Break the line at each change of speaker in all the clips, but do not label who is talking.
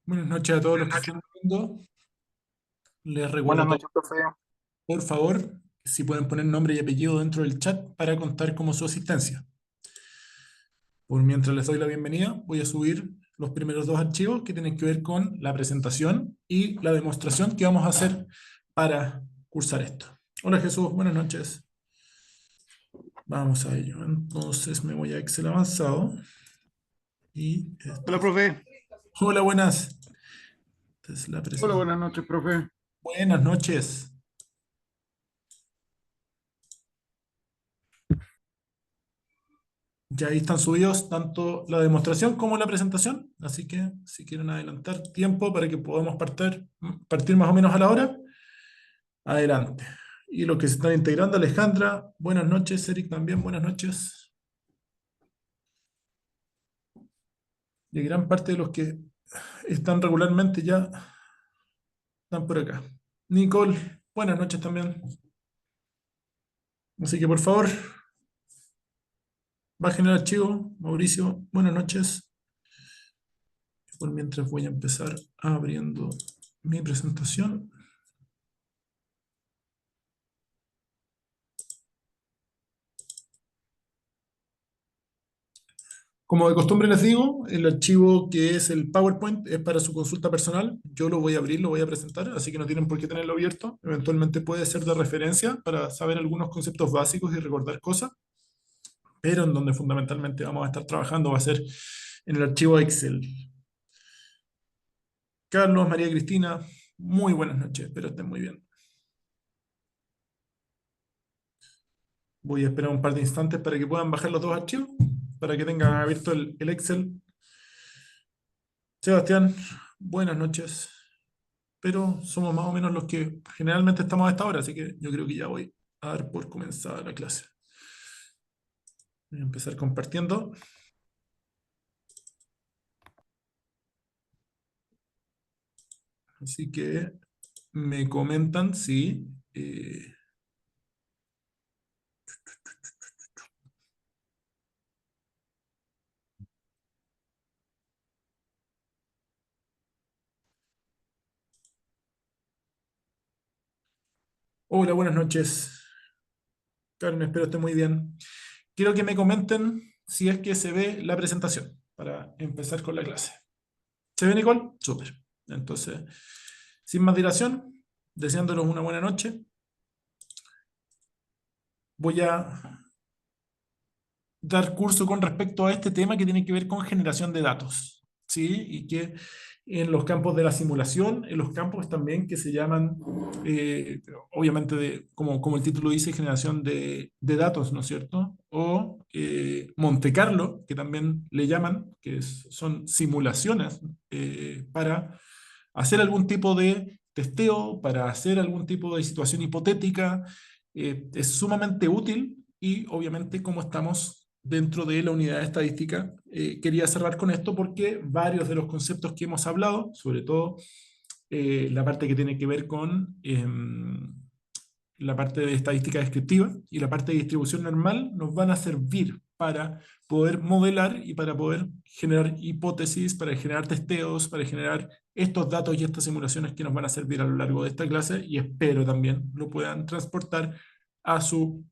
Buenas noches a todos los que están viendo. Les recuerdo
Buenas
a todos,
noches, profe.
por favor, si pueden poner nombre y apellido dentro del chat para contar como su asistencia. Por mientras les doy la bienvenida, voy a subir los primeros dos archivos que tienen que ver con la presentación y la demostración que vamos a hacer para cursar esto. Hola Jesús, buenas noches. Vamos a ello. Entonces me voy a Excel avanzado y
Hola, profe.
Hola, buenas. Esta es la
Hola,
presentación.
buenas noches, profe.
Buenas noches. Ya ahí están subidos tanto la demostración como la presentación, así que si quieren adelantar tiempo para que podamos partir más o menos a la hora, adelante. Y los que se están integrando, Alejandra, buenas noches, Eric también, buenas noches. Y gran parte de los que están regularmente ya están por acá. Nicole, buenas noches también. Así que por favor, bajen el archivo. Mauricio, buenas noches. Por mientras voy a empezar abriendo mi presentación. Como de costumbre les digo, el archivo que es el PowerPoint es para su consulta personal. Yo lo voy a abrir, lo voy a presentar, así que no tienen por qué tenerlo abierto. Eventualmente puede ser de referencia para saber algunos conceptos básicos y recordar cosas, pero en donde fundamentalmente vamos a estar trabajando va a ser en el archivo Excel. Carlos, María Cristina, muy buenas noches, espero estén muy bien. Voy a esperar un par de instantes para que puedan bajar los dos archivos, para que tengan abierto el Excel. Sebastián, buenas noches. Pero somos más o menos los que generalmente estamos a esta hora, así que yo creo que ya voy a dar por comenzada la clase. Voy a empezar compartiendo. Así que me comentan si... Hola, buenas noches. Carmen, espero esté muy bien. Quiero que me comenten si es que se ve la presentación para empezar con la clase. ¿Se ve, Nicole? Súper. Entonces, sin más dilación, deseándolos una buena noche, voy a dar curso con respecto a este tema que tiene que ver con generación de datos, ¿sí? Y que en los campos de la simulación, en los campos también que se llaman, obviamente, como el título dice, generación de datos, ¿no es cierto? O Monte Carlo, que también le llaman, son simulaciones para hacer algún tipo de testeo, para hacer algún tipo de situación hipotética. Es sumamente útil y obviamente como estamos dentro de la unidad de estadística, quería cerrar con esto porque varios de los conceptos que hemos hablado, sobre todo la parte que tiene que ver con la parte de estadística descriptiva y la parte de distribución normal, nos van a servir para poder modelar y para poder generar hipótesis, para generar testeos, para generar estos datos y estas simulaciones que nos van a servir a lo largo de esta clase y espero también lo puedan transportar a su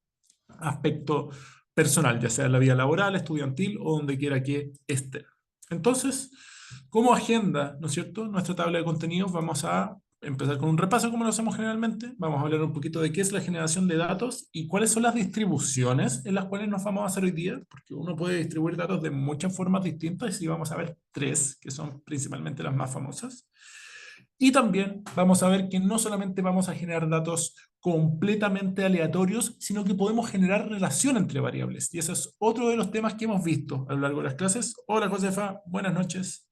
aspecto personal, ya sea en la vida laboral, estudiantil o donde quiera que esté. Entonces, como agenda, ¿no es cierto? Nuestra tabla de contenidos vamos a empezar con un repaso como lo hacemos generalmente. Vamos a hablar un poquito de qué es la generación de datos y cuáles son las distribuciones en las cuales nos vamos a hacer hoy día, porque uno puede distribuir datos de muchas formas distintas y vamos a ver tres, que son principalmente las más famosas. Y también vamos a ver que no solamente vamos a generar datos completamente aleatorios, sino que podemos generar relación entre variables. Y ese es otro de los temas que hemos visto a lo largo de las clases. Hola Josefa, buenas noches.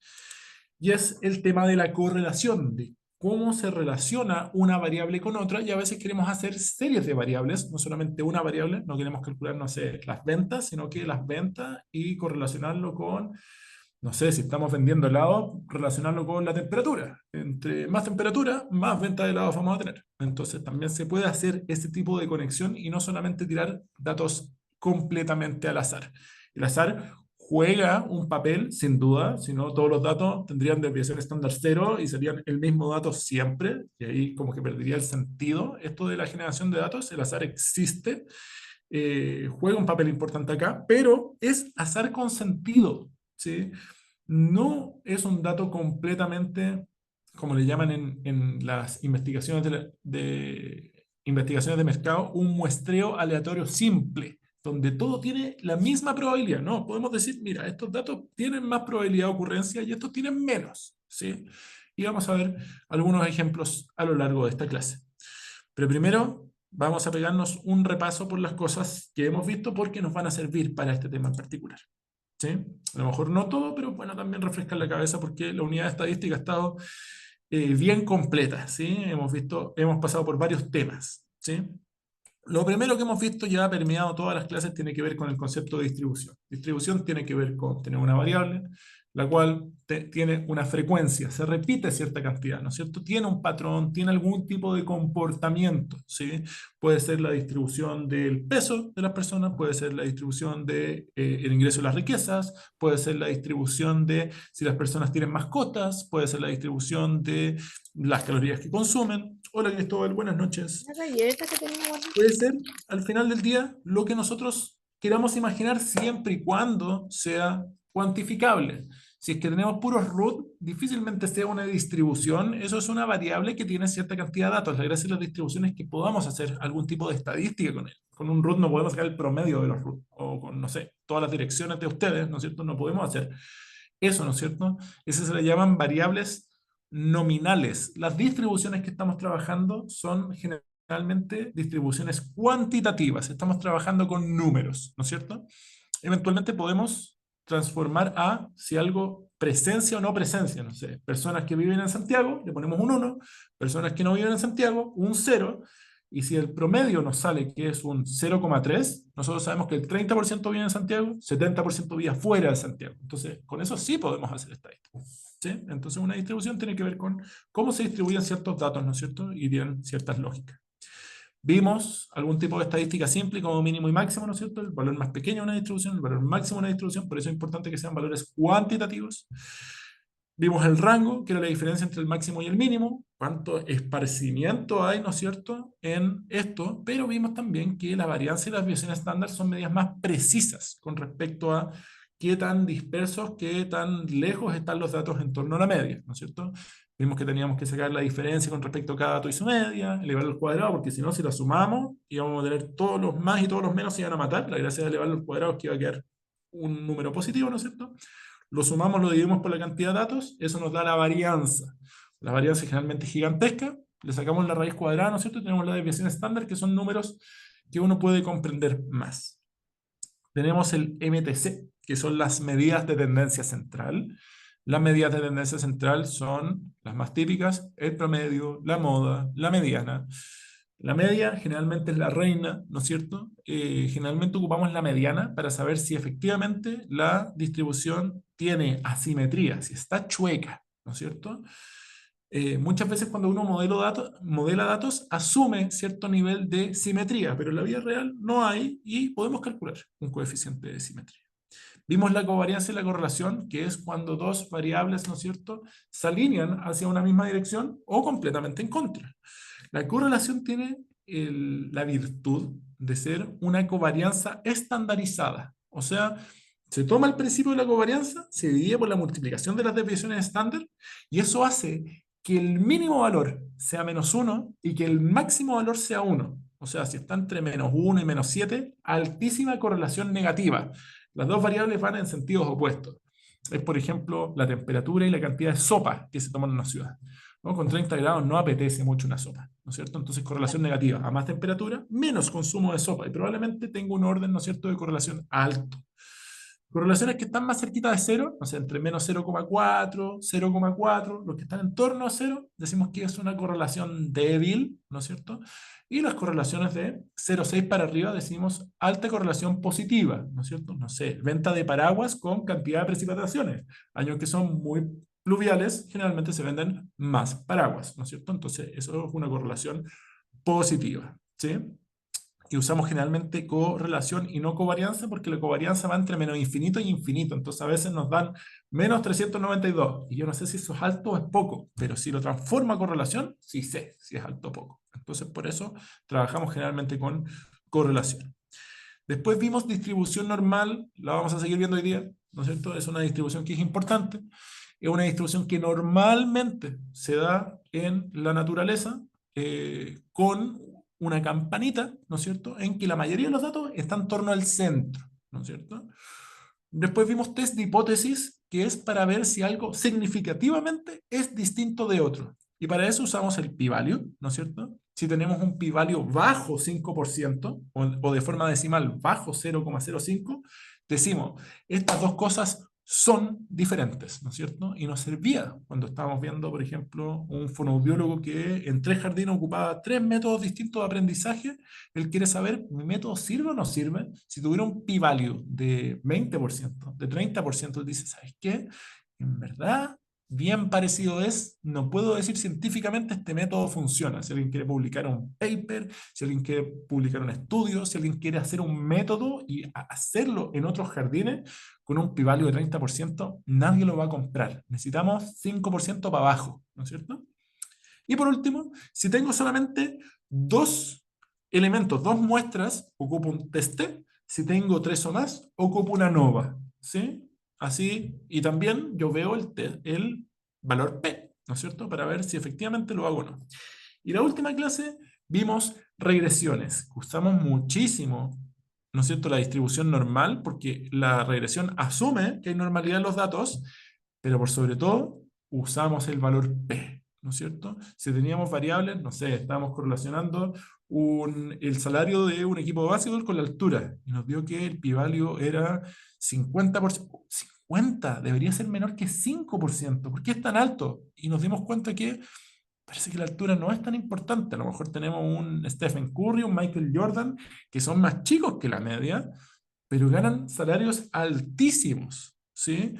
Y es el tema de la correlación, de cómo se relaciona una variable con otra, y a veces queremos hacer series de variables, no solamente una variable, no queremos calcular, no sé, las ventas, sino que las ventas y correlacionarlo con, no sé, si estamos vendiendo helado, relacionarlo con la temperatura. Entre más temperatura, más venta de helados vamos a tener. Entonces también se puede hacer ese tipo de conexión y no solamente tirar datos completamente al azar. El azar juega un papel, sin duda, si no todos los datos tendrían desviación estándar cero y serían el mismo dato siempre, y ahí como que perdería el sentido. Esto de la generación de datos, el azar existe, juega un papel importante acá, pero es azar con sentido, ¿sí? No es un dato completamente, como le llaman en las investigaciones investigaciones de mercado, un muestreo aleatorio simple, donde todo tiene la misma probabilidad. No, podemos decir, mira, estos datos tienen más probabilidad de ocurrencia y estos tienen menos, ¿sí? Y vamos a ver algunos ejemplos a lo largo de esta clase. Pero primero vamos a pegarnos un repaso por las cosas que hemos visto porque nos van a servir para este tema en particular. ¿Sí? A lo mejor no todo, pero bueno, también refrescar la cabeza porque la unidad de estadística ha estado bien completa, ¿sí? Hemos pasado por varios temas, ¿sí? Lo primero que hemos visto ya ha permeado todas las clases tiene que ver con el concepto de distribución. Distribución tiene que ver con tener una variable, la cual tiene una frecuencia, se repite cierta cantidad, ¿no es cierto? Tiene un patrón, tiene algún tipo de comportamiento, ¿sí? Puede ser la distribución del peso de las personas, puede ser la distribución de, el ingreso de las riquezas, puede ser la distribución de si las personas tienen mascotas, puede ser la distribución de las calorías que consumen. Hola Cristóbal, buenas noches.
La galleta que tenía guardada.
Puede ser al final del día lo que nosotros queramos imaginar siempre y cuando sea cuantificable. Si es que tenemos puros root, difícilmente sea una distribución. Eso es una variable que tiene cierta cantidad de datos. La gracia de las distribuciones es que podamos hacer algún tipo de estadística con él. Con un root no podemos sacar el promedio de los root. O con, no sé, todas las direcciones de ustedes, ¿no es cierto? No podemos hacer eso, ¿no es cierto? Esas se le llaman variables nominales. Las distribuciones que estamos trabajando son generalmente distribuciones cuantitativas. Estamos trabajando con números, ¿no es cierto? Eventualmente podemos transformar a si algo presencia o no presencia, no sé, personas que viven en Santiago, le ponemos un 1, personas que no viven en Santiago, un 0, y si el promedio nos sale que es un 0,3, nosotros sabemos que el 30% vive en Santiago, 70% vive fuera de Santiago. Entonces, con eso sí podemos hacer estadística. ¿Sí? Entonces, una distribución tiene que ver con cómo se distribuyen ciertos datos, ¿no es cierto? Y tienen ciertas lógicas. Vimos algún tipo de estadística simple como mínimo y máximo, ¿no es cierto? El valor más pequeño de una distribución, el valor máximo de una distribución, por eso es importante que sean valores cuantitativos. Vimos el rango, que era la diferencia entre el máximo y el mínimo, cuánto esparcimiento hay, ¿no es cierto?, en esto, pero vimos también que la varianza y la desviación estándar son medidas más precisas con respecto a qué tan dispersos, qué tan lejos están los datos en torno a la media, ¿no es cierto? Vimos que teníamos que sacar la diferencia con respecto a cada dato y su media, elevarlo al cuadrado, porque si no, si lo sumamos, íbamos a tener todos los más y todos los menos se iban a matar. La gracia de elevarlo al cuadrado es que iba a quedar un número positivo, ¿no es cierto? Lo sumamos, lo dividimos por la cantidad de datos, eso nos da la varianza. La varianza es generalmente gigantesca, le sacamos la raíz cuadrada, ¿no es cierto? Y tenemos la desviación estándar, que son números que uno puede comprender más. Tenemos el MTC, que son las medidas de tendencia central. Las medidas de tendencia central son las más típicas, el promedio, la moda, la mediana. La media generalmente es la reina, ¿no es cierto? Generalmente ocupamos la mediana para saber si efectivamente la distribución tiene asimetría, si está chueca, ¿no es cierto? Muchas veces cuando uno modela datos, asume cierto nivel de simetría, pero en la vida real no hay y podemos calcular un coeficiente de simetría. Vimos la covariancia y la correlación, que es cuando dos variables, ¿no es cierto?, se alinean hacia una misma dirección o completamente en contra. La correlación tiene la virtud de ser una covarianza estandarizada. O sea, se toma el principio de la covarianza, se divide por la multiplicación de las desviaciones estándar y eso hace que el mínimo valor sea -1 y que el máximo valor sea 1. O sea, si está entre -1 y -7, altísima correlación negativa. Las dos variables van en sentidos opuestos. Es, por ejemplo, la temperatura y la cantidad de sopa que se toma en una ciudad. ¿No? Con 30 grados no apetece mucho una sopa, ¿no es cierto? Entonces, correlación negativa. A más temperatura, menos consumo de sopa. Y probablemente tengo un orden, ¿no es cierto?, de correlación alto. Correlaciones que están más cerquita de cero, o sea, entre menos 0,4, 0,4, los que están en torno a cero, decimos que es una correlación débil, ¿no es cierto? Y las correlaciones de 0,6 para arriba decimos alta correlación positiva, ¿no es cierto? No sé, venta de paraguas con cantidad de precipitaciones. Años que son muy pluviales, generalmente se venden más paraguas, ¿no es cierto? Entonces, eso es una correlación positiva, ¿sí? que usamos generalmente correlación y no covarianza, porque la covarianza va entre menos infinito y infinito. Entonces a veces nos dan menos 392. Y yo no sé si eso es alto o es poco, pero si lo transforma a correlación, sí sé si es alto o poco. Entonces por eso trabajamos generalmente con correlación. Después vimos distribución normal, la vamos a seguir viendo hoy día, ¿no es cierto? Es una distribución que es importante, es una distribución que normalmente se da en la naturaleza con una campanita, ¿no es cierto?, en que la mayoría de los datos están en torno al centro, ¿no es cierto? Después vimos test de hipótesis, que es para ver si algo significativamente es distinto de otro. Y para eso usamos el p-value, ¿no es cierto? Si tenemos un p-value bajo 5% o de forma decimal bajo 0,05, decimos, estas dos cosas son diferentes, ¿no es cierto? Y nos servía cuando estábamos viendo, por ejemplo, un fonoaudiólogo que en 3 jardines ocupaba 3 métodos distintos de aprendizaje. Él quiere saber, ¿mi método sirve o no sirve? Si tuviera un p-value de 20%, de 30%, él dice, ¿sabes qué? En verdad, bien parecido es, no puedo decir científicamente este método funciona. Si alguien quiere publicar un paper, si alguien quiere publicar un estudio, si alguien quiere hacer un método y hacerlo en otros jardines con un p-value de 30%, nadie lo va a comprar. Necesitamos 5% para abajo, ¿no es cierto? Y por último, si tengo solamente dos elementos, dos muestras, ocupo un test T. Si tengo 3 o más, ocupo una nova. ¿Sí? Así, y también yo veo el valor P, ¿no es cierto? Para ver si efectivamente lo hago o no. Y la última clase vimos regresiones. Usamos muchísimo, ¿no es cierto?, la distribución normal, porque la regresión asume que hay normalidad en los datos, pero por sobre todo usamos el valor P, ¿no es cierto? Si teníamos variables, no sé, estábamos correlacionando el salario de un equipo de básquetbol con la altura, y nos dio que el p-value era 50%. 50, debería ser menor que 5%. ¿Por qué es tan alto? Y nos dimos cuenta que parece que la altura no es tan importante. A lo mejor tenemos un Stephen Curry, un Michael Jordan, que son más chicos que la media, pero ganan salarios altísimos, ¿sí?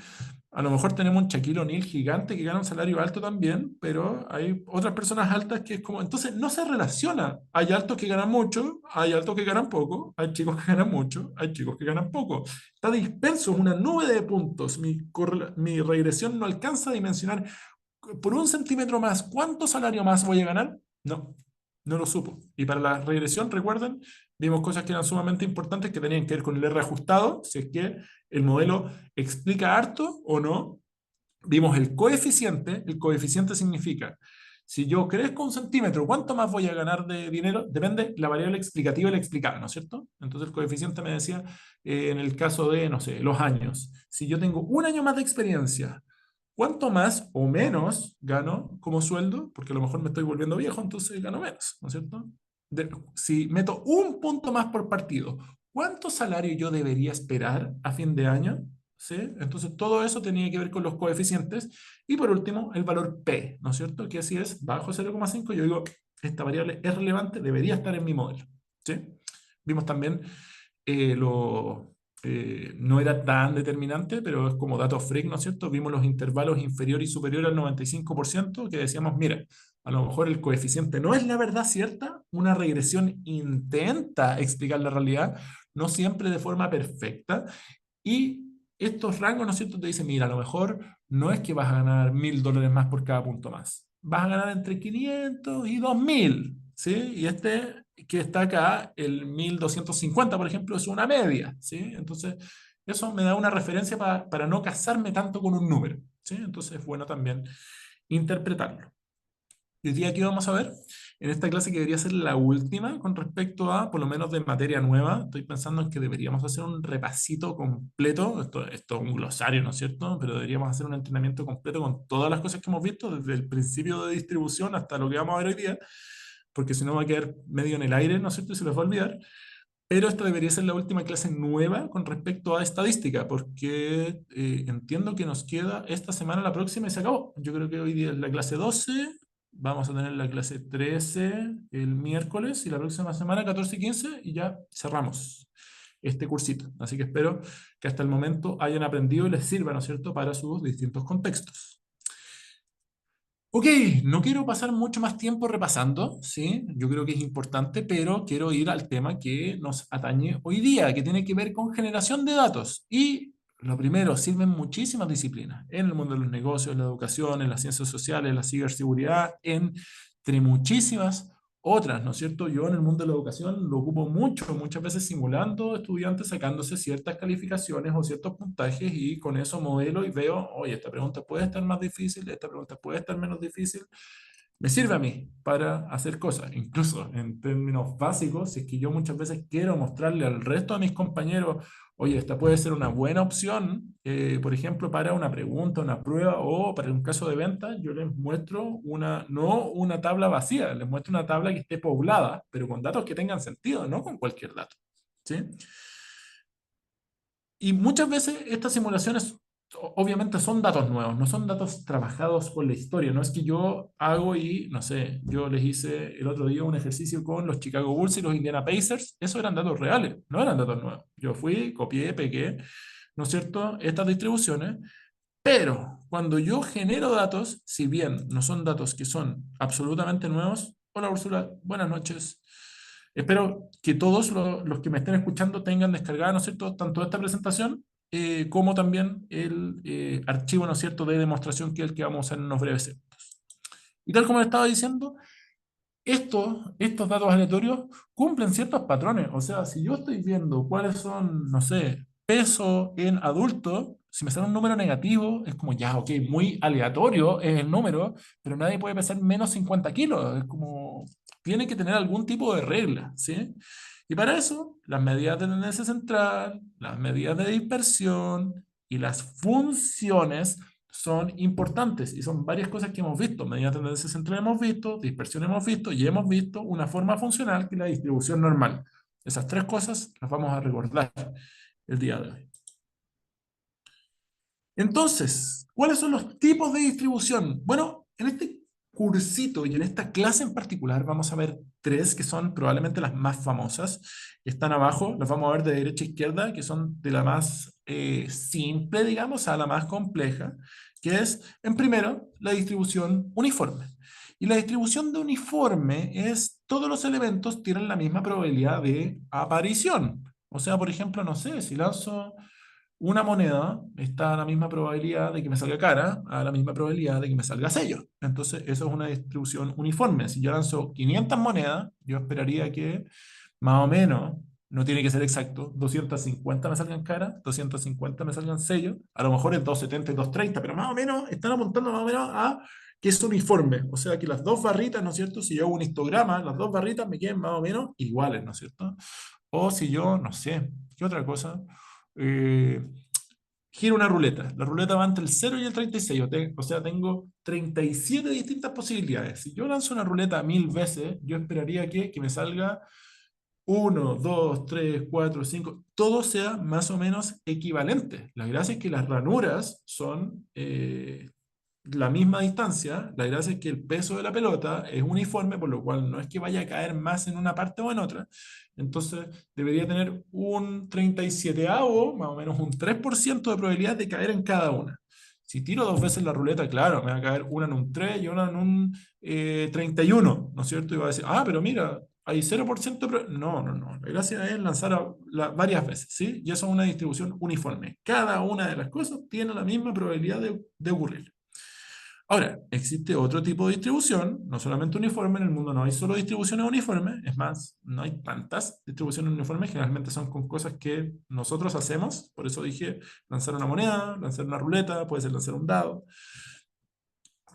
A lo mejor tenemos un Shaquille O'Neal gigante que gana un salario alto también, pero hay otras personas altas que es como, entonces no se relaciona. Hay altos que ganan mucho, hay altos que ganan poco, hay chicos que ganan mucho, hay chicos que ganan poco. Está disperso, es una nube de puntos. Mi regresión no alcanza a dimensionar por 1 centímetro más, ¿cuánto salario más voy a ganar? No, no lo supo. Y para la regresión, recuerden, vimos cosas que eran sumamente importantes que tenían que ver con el R ajustado, si es que el modelo explica harto o no. Vimos el coeficiente significa, si yo crezco 1 centímetro, ¿cuánto más voy a ganar de dinero? Depende la variable explicativa y la explicada, ¿no es cierto? Entonces el coeficiente me decía, en el caso de, no sé, los años, si yo tengo 1 año más de experiencia, ¿cuánto más o menos gano como sueldo? Porque a lo mejor me estoy volviendo viejo, entonces gano menos, ¿no es cierto? Si meto 1 punto más por partido, ¿cuánto salario yo debería esperar a fin de año? ¿Sí? Entonces todo eso tenía que ver con los coeficientes. Y por último, el valor P, ¿no es cierto? Que así es, bajo 0,5, yo digo, esta variable es relevante, debería estar en mi modelo. ¿Sí? Vimos también no era tan determinante, pero es como datos freak, ¿no es cierto? Vimos los intervalos inferior y superior al 95%, que decíamos, mira, a lo mejor el coeficiente no es la verdad cierta, una regresión intenta explicar la realidad, no siempre de forma perfecta, y estos rangos, ¿no es cierto?, te dicen, mira, a lo mejor no es que vas a ganar $1000 más por cada punto más, vas a ganar entre 500 y 2000, ¿sí? Y este que está acá, el 1250, por ejemplo, es una media, ¿sí? Entonces, eso me da una referencia para no casarme tanto con un número, ¿sí? Entonces, es bueno también interpretarlo. Y hoy día, ¿qué vamos a ver? En esta clase que debería ser la última con respecto a, por lo menos de materia nueva, estoy pensando en que deberíamos hacer un repasito completo, esto es un glosario, ¿no es cierto? Pero deberíamos hacer un entrenamiento completo con todas las cosas que hemos visto, desde el principio de distribución hasta lo que vamos a ver hoy día, porque si no va a quedar medio en el aire, ¿no es cierto? Y se les va a olvidar. Pero esta debería ser la última clase nueva con respecto a estadística, porque entiendo que nos queda esta semana, la próxima y se acabó. Yo creo que hoy día es la clase 12, vamos a tener la clase 13 el miércoles y la próxima semana 14 y 15 y ya cerramos este cursito. Así que espero que hasta el momento hayan aprendido y les sirva, ¿no es cierto?, para sus distintos contextos. Ok, no quiero pasar mucho más tiempo repasando, ¿sí? Yo creo que es importante, pero quiero ir al tema que nos atañe hoy día, que tiene que ver con generación de datos. Y lo primero, sirven muchísimas disciplinas, en el mundo de los negocios, en la educación, en las ciencias sociales, en la ciberseguridad, entre muchísimas otras, ¿no es cierto? Yo en el mundo de la educación lo ocupo mucho, muchas veces simulando estudiantes sacándose ciertas calificaciones o ciertos puntajes y con eso modelo y veo, oye, esta pregunta puede estar más difícil, esta pregunta puede estar menos difícil, me sirve a mí para hacer cosas, incluso en términos básicos, si es que yo muchas veces quiero mostrarle al resto de mis compañeros, oye, esta puede ser una buena opción, por ejemplo, para una pregunta, una prueba o para un caso de venta, yo les muestro no una tabla vacía, les muestro una tabla que esté poblada, pero con datos que tengan sentido, no con cualquier dato. ¿Sí? Y muchas veces estas simulaciones obviamente son datos nuevos, no son datos trabajados con la historia, no es que yo hago y, no sé, yo les hice el otro día un ejercicio con los Chicago Bulls y los Indiana Pacers, esos eran datos reales, no eran datos nuevos. Yo fui, copié, pegué, ¿no es cierto?, estas distribuciones, pero cuando yo genero datos, si bien no son datos que son absolutamente nuevos, hola Úrsula, buenas noches. Espero que todos los que me estén escuchando tengan descargada, ¿no es cierto?, tanto esta presentación como también el archivo, ¿no es cierto?, de demostración que es el que vamos a hacer en unos breves segundos. Y tal como le estaba diciendo, estos datos aleatorios cumplen ciertos patrones. O sea, si yo estoy viendo cuáles son, no sé, peso en adulto, si me sale un número negativo, es como ya, ok, muy aleatorio es el número, pero nadie puede pesar menos 50 kilos. Es como, tiene que tener algún tipo de regla, ¿sí? Y para eso, las medidas de tendencia central, las medidas de dispersión y las funciones son importantes y son varias cosas que hemos visto. Medidas de tendencia central hemos visto, dispersión hemos visto y hemos visto una forma funcional que es la distribución normal. Esas tres cosas las vamos a recordar el día de hoy. Entonces, ¿cuáles son los tipos de distribución? Bueno, en este cursito y en esta clase en particular vamos a ver tres que son probablemente las más famosas. Están abajo, las vamos a ver de derecha a izquierda, que son de la más simple, digamos, a la más compleja, que es, en primero, la distribución uniforme. Y la distribución de uniforme es todos los elementos tienen la misma probabilidad de aparición. O sea, por ejemplo, no sé, si lanzo una moneda está a la misma probabilidad de que me salga cara, a la misma probabilidad de que me salga sello. Entonces, eso es una distribución uniforme. Si yo lanzo 500 monedas, yo esperaría que más o menos, no tiene que ser exacto, 250 me salgan cara, 250 me salgan sello, a lo mejor es 270 y 230, pero más o menos están apuntando más o menos a que es uniforme. O sea, que las dos barritas, ¿no es cierto? Si yo hago un histograma, las dos barritas me queden más o menos iguales, ¿no es cierto? O si yo, no sé, ¿qué otra cosa? Eh, Giro una ruleta. La ruleta va entre el 0 y el 36. O sea, tengo 37 distintas posibilidades. Si yo lanzo una ruleta 1000 veces, yo esperaría que me salga uno, 2, 3, 4, 5, todo sea más o menos equivalente. La gracia es que las ranuras son la misma distancia, la gracia es que el peso de la pelota es uniforme, por lo cual no es que vaya a caer más en una parte o en otra. Entonces debería tener un 37avo, más o menos un 3% de probabilidad de caer en cada una. Si tiro dos veces la ruleta, claro, me va a caer una en un 3 y una en un 31, ¿no es cierto? Y va a decir, ah, pero mira, hay 0% de No, no, no. La gracia es lanzar varias veces, ¿sí? Y eso es una distribución uniforme. Cada una de las cosas tiene la misma probabilidad de ocurrir. Ahora, existe otro tipo de distribución, no solamente uniforme, en el mundo no hay solo distribuciones uniformes, es más, no hay tantas distribuciones uniformes, generalmente son con cosas que nosotros hacemos, por eso dije lanzar una moneda, lanzar una ruleta, puede ser lanzar un dado,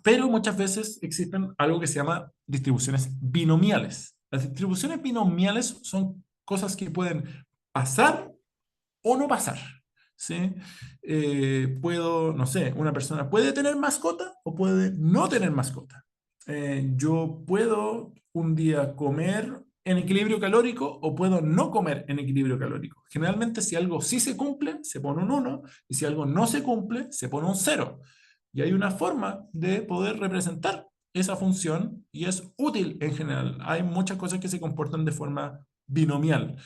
pero muchas veces existen algo que se llama distribuciones binomiales. Las distribuciones binomiales son cosas que pueden pasar o no pasar. ¿Sí? Puedo, no sé, una persona puede tener mascota o puede no tener mascota. Yo puedo un día comer en equilibrio calórico o puedo no comer en equilibrio calórico. Generalmente si algo sí se cumple, se pone un uno y si algo no se cumple, se pone un cero. Y hay una forma de poder representar esa función y es útil en general. Hay muchas cosas que se comportan de forma binomial.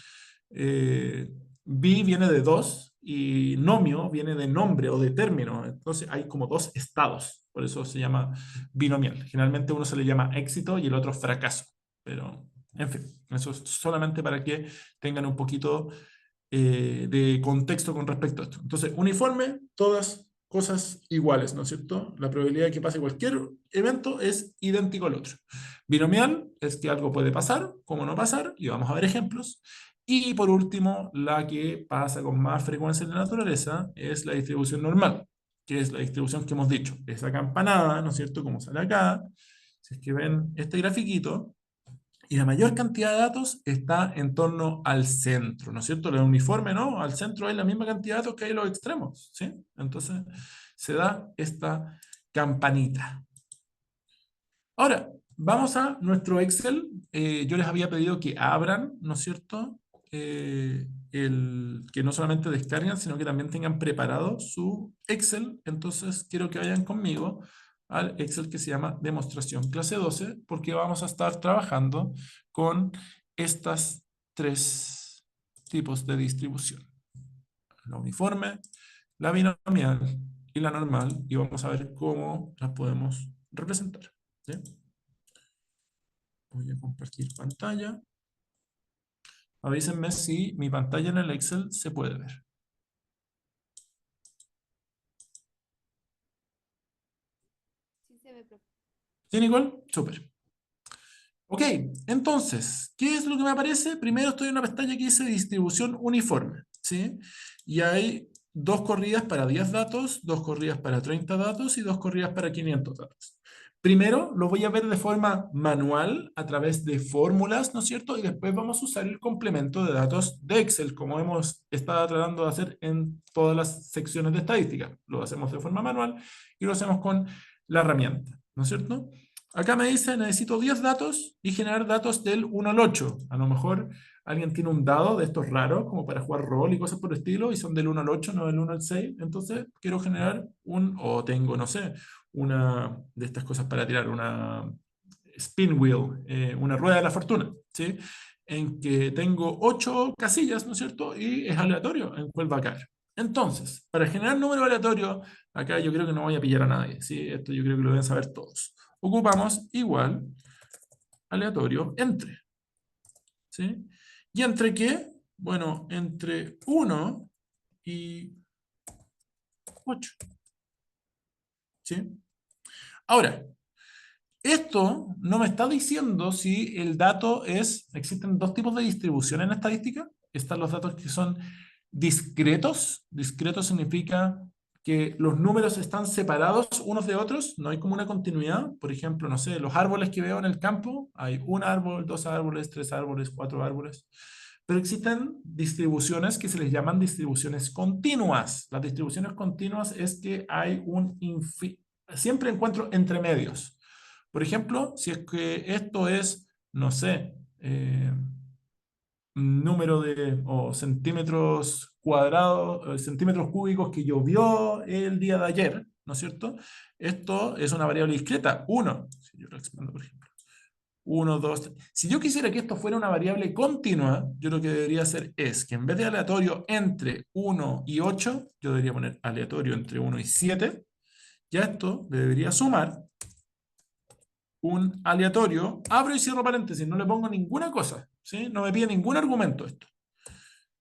Eh, Bi viene de dos y nomio viene de nombre o de término. Entonces hay como dos estados. Por eso se llama binomial. Generalmente uno se le llama éxito y el otro fracaso. Pero, en fin, eso es solamente para que tengan un poquito de contexto con respecto a esto. Entonces, uniforme, todas cosas iguales, ¿no es cierto? La probabilidad de que pase cualquier evento es idéntico al otro. Binomial es que algo puede pasar, como no pasar, y vamos a ver ejemplos. Y por último, la que pasa con más frecuencia en la naturaleza es la distribución normal, que es la distribución que hemos dicho. Esa campanada, ¿no es cierto? Como sale acá, si es que ven este grafiquito, y la mayor cantidad de datos está en torno al centro, ¿no es cierto? El uniforme, ¿no? Al centro hay la misma cantidad de datos que hay en los extremos, ¿sí? Entonces se da esta campanita. Ahora, vamos a nuestro Excel. Yo les había pedido que abran, ¿no es cierto? Que no solamente descarguen, sino que también tengan preparado su Excel. Entonces, quiero que vayan conmigo al Excel que se llama Demostración Clase 12, porque vamos a estar trabajando con estas tres tipos de distribución. La uniforme, la binomial y la normal, y vamos a ver cómo las podemos representar. ¿Sí? Voy a compartir pantalla. Avísenme si mi pantalla en el Excel se puede ver.
Sí se ve, profe.
¿Sí, Nicole? Súper. Ok, entonces, ¿qué es lo que me aparece? Primero estoy en una pestaña que dice distribución uniforme, ¿sí? Y hay dos corridas para 10 datos, dos corridas para 30 datos y dos corridas para 500 datos. Primero lo voy a ver de forma manual a través de fórmulas, ¿no es cierto? Y después vamos a usar el complemento de datos de Excel, como hemos estado tratando de hacer en todas las secciones de estadística. Lo hacemos de forma manual y lo hacemos con la herramienta, ¿no es cierto? Acá me dice, necesito 10 datos y generar datos del 1 al 8. A lo mejor alguien tiene un dado de estos raros, como para jugar rol y cosas por el estilo, y son del 1 al 8, no del 1 al 6. Entonces, quiero generar o tengo, no sé, una de estas cosas para tirar, una spin wheel, una rueda de la fortuna, ¿sí? En que tengo 8 casillas, ¿no es cierto? Y es aleatorio en cuál va a caer. Entonces, para generar número aleatorio, acá yo creo que no voy a pillar a nadie, ¿sí? Esto yo creo que lo deben saber todos. Ocupamos igual aleatorio entre, ¿sí? ¿Y entre qué? Bueno, entre 1 y 8, ¿sí? Ahora, esto no me está diciendo si el dato es, existen dos tipos de distribución en estadística. Están los datos que son discretos. Discreto significa que los números están separados unos de otros, no hay como una continuidad. Por ejemplo, no sé, los árboles que veo en el campo, hay un árbol, dos árboles, tres árboles, cuatro árboles. Pero existen distribuciones que se les llaman distribuciones continuas. Las distribuciones continuas es que hay siempre encuentro entre medios. Por ejemplo, si es que esto es, no sé, número de o centímetros cuadrados, centímetros cúbicos que llovió el día de ayer, ¿no es cierto? Esto es una variable discreta, 1. Si yo lo expando, por ejemplo. 1, 2, 3. Si yo quisiera que esto fuera una variable continua, yo lo que debería hacer es que en vez de aleatorio entre 1 y 8, yo debería poner aleatorio entre 1 y 7. Ya esto le debería sumar un aleatorio, abro y cierro paréntesis, no le pongo ninguna cosa, ¿sí? No me pide ningún argumento esto.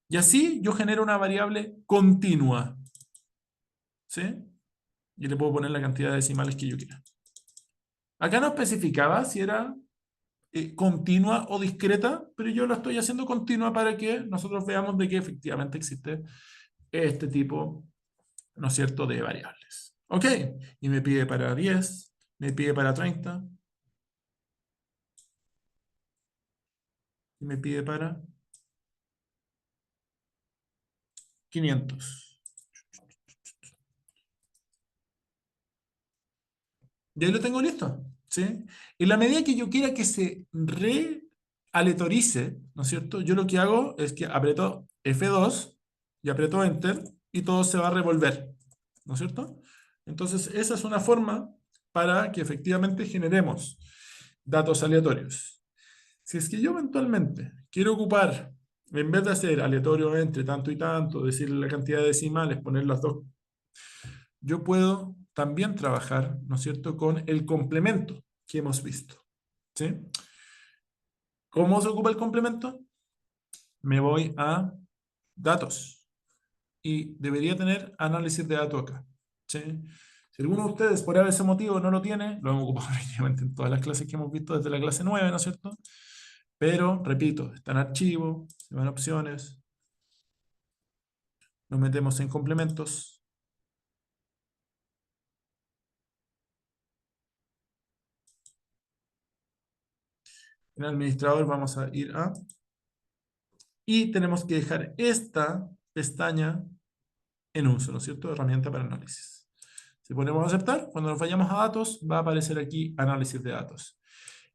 Y así yo genero una variable continua, ¿sí? Y le puedo poner la cantidad de decimales que yo quiera. Acá no especificaba si era continua o discreta, pero yo la estoy haciendo continua para que nosotros veamos de que efectivamente existe este tipo, ¿no es cierto?, de variables. ¿Ok? Y me pide para 10, me pide para 30, y me pide para 500. Ya lo tengo listo, ¿sí? En la medida que yo quiera que se realeatorice, ¿no es cierto? Yo lo que hago es que aprieto F2 y aprieto Enter y todo se va a revolver, ¿no es cierto? Entonces, esa es una forma para que efectivamente generemos datos aleatorios. Si es que yo eventualmente quiero ocupar, en vez de hacer aleatorio entre tanto y tanto, decir la cantidad de decimales, poner las dos, yo puedo también trabajar, ¿no es cierto?, con el complemento que hemos visto. ¿Sí? ¿Cómo se ocupa el complemento? Me voy a datos y debería tener análisis de datos acá. ¿Sí? Si alguno de ustedes por ese motivo no lo tiene, lo hemos ocupado prácticamente en todas las clases que hemos visto desde la clase 9, ¿no es cierto? Pero, repito, está en archivo, se van a opciones, nos metemos en complementos. En administrador vamos a ir a... Y tenemos que dejar esta pestaña en uso, ¿no es cierto? Herramienta para análisis. Si ponemos a aceptar, cuando nos vayamos a datos, va a aparecer aquí análisis de datos.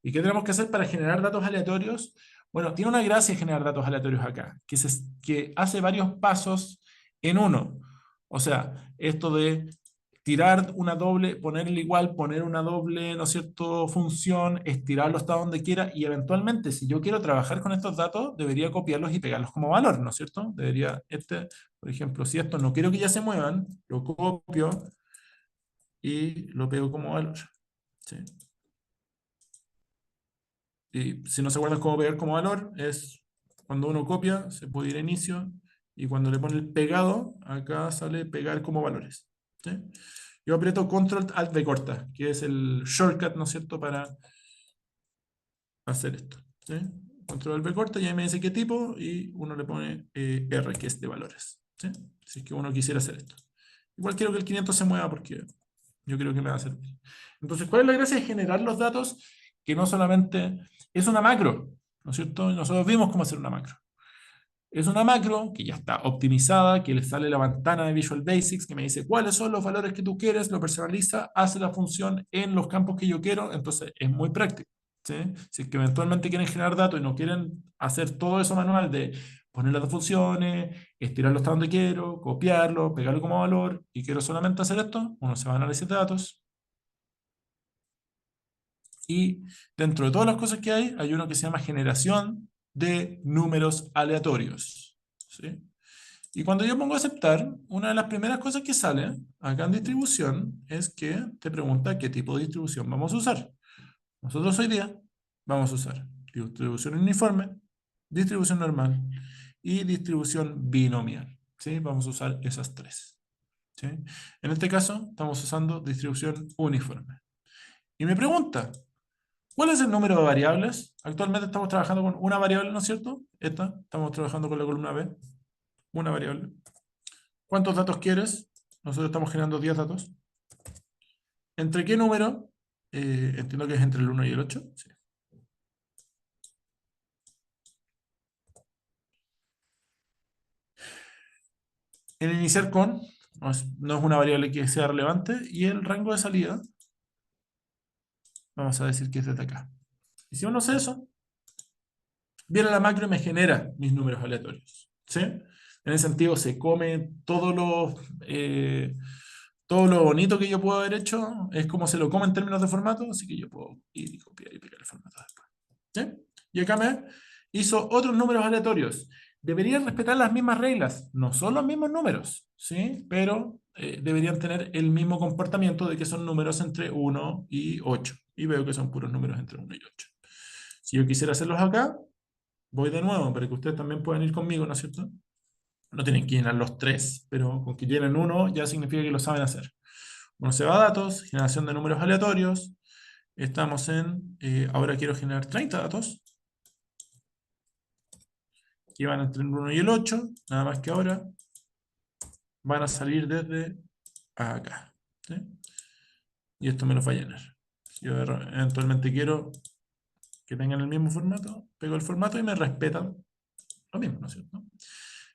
¿Y qué tenemos que hacer para generar datos aleatorios? Bueno, tiene una gracia generar datos aleatorios acá, que hace varios pasos en uno. O sea, esto de tirar una doble, ponerle igual, poner una doble, ¿no es cierto?, función, estirarlo hasta donde quiera y eventualmente, si yo quiero trabajar con estos datos, debería copiarlos y pegarlos como valor, ¿no es cierto? Debería, por ejemplo, si estos no quiero que ya se muevan, lo copio y lo pego como valor. ¿Sí? Y si no se acuerdan cómo pegar como valor, es cuando uno copia, se puede ir a inicio, y cuando le pone el pegado, acá sale pegar como valores. ¿Sí? Yo aprieto Control Alt V corta, que es el shortcut, ¿no es cierto?, para hacer esto. ¿Sí? Control Alt V corta y ahí me dice qué tipo, y uno le pone R, que es de valores. ¿Sí? Si es que uno quisiera hacer esto. Igual quiero que el 500 se mueva porque yo creo que me va a servir. Entonces, ¿cuál es la gracia de generar los datos? Que no solamente es una macro, ¿no es cierto? Y nosotros vimos cómo hacer una macro. Es una macro que ya está optimizada, que le sale la ventana de Visual Basics, que me dice cuáles son los valores que tú quieres, lo personaliza, hace la función en los campos que yo quiero, entonces es muy práctico. ¿Sí? Si es que eventualmente quieren generar datos y no quieren hacer todo eso manual de poner las dos funciones, estirarlo hasta donde quiero, copiarlo, pegarlo como valor, y quiero solamente hacer esto, uno se va a análisis de datos, y dentro de todas las cosas que hay uno que se llama generación de números aleatorios. ¿Sí? Y cuando yo pongo aceptar, una de las primeras cosas que sale acá en distribución es que te pregunta qué tipo de distribución vamos a usar. Nosotros hoy día vamos a usar distribución uniforme, distribución normal y distribución binomial. ¿Sí? Vamos a usar esas tres. ¿Sí? En este caso, estamos usando distribución uniforme. Y me pregunta, ¿cuál es el número de variables? Actualmente estamos trabajando con una variable, ¿no es cierto? Esta, estamos trabajando con la columna B, una variable. ¿Cuántos datos quieres? Nosotros estamos generando 10 datos. ¿Entre qué número? Entiendo que es entre el 1 y el 8. Sí. En iniciar con, no es una variable que sea relevante, y el rango de salida, vamos a decir que es desde acá. Y si uno hace eso, viene la macro y me genera mis números aleatorios. ¿Sí? En ese sentido, se come todo lo bonito que yo puedo haber hecho, es como se lo come en términos de formato, así que yo puedo ir y copiar y pegar el formato después. ¿Sí? Y acá me hizo otros números aleatorios. Deberían respetar las mismas reglas, no son los mismos números, ¿sí? Pero deberían tener el mismo comportamiento de que son números entre 1 y 8. Y veo que son puros números entre 1 y 8. Si yo quisiera hacerlos acá, voy de nuevo, para que ustedes también puedan ir conmigo, ¿no es cierto? No tienen que llenar los tres, pero con que llenen uno ya significa que lo saben hacer. Uno se va a datos, generación de números aleatorios. Estamos ahora quiero generar 30 datos, que van entre el 1 y el 8, nada más que ahora van a salir desde acá. ¿Sí? Y esto me los va a llenar. Si yo eventualmente quiero que tengan el mismo formato, pego el formato y me respetan lo mismo, ¿no es cierto?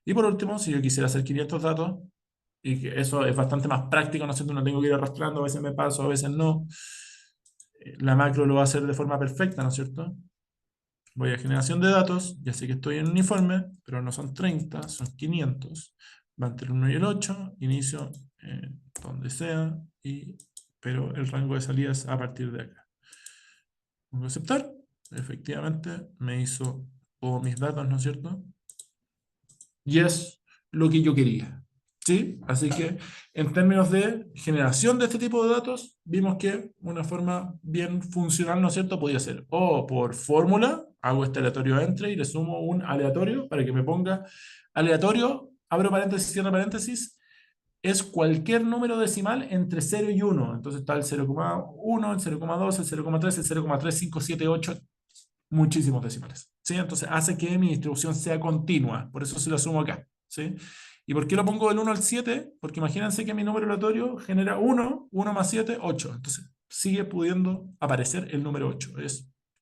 Y por último, si yo quisiera hacer 500 datos, y que eso es bastante más práctico, ¿no es cierto? No tengo que ir arrastrando, a veces me paso, a veces no. La macro lo va a hacer de forma perfecta, ¿no es cierto? Voy a generación de datos, ya sé que estoy en uniforme, pero no son 30, son 500. Va entre el 1 y el 8, inicio donde sea, pero el rango de salida es a partir de acá. Voy a aceptar, efectivamente me hizo todos mis datos, ¿no es cierto? Y es lo que yo quería. ¿sí? Así que en términos de generación de este tipo de datos, vimos que una forma bien funcional, ¿no es cierto?, podía ser o por fórmula, hago este aleatorio entre y le sumo un aleatorio para que me ponga aleatorio, abro paréntesis, cierro paréntesis, es cualquier número decimal entre 0 y 1. Entonces está el 0,1, el 0,2, el 0,3, el 0,3578, muchísimos decimales. ¿Sí? Entonces hace que mi distribución sea continua. Por eso se lo sumo acá. ¿Sí? ¿Y por qué lo pongo del 1 al 7? Porque imagínense que mi número aleatorio genera 1, 1 más 7, 8. Entonces sigue pudiendo aparecer el número 8.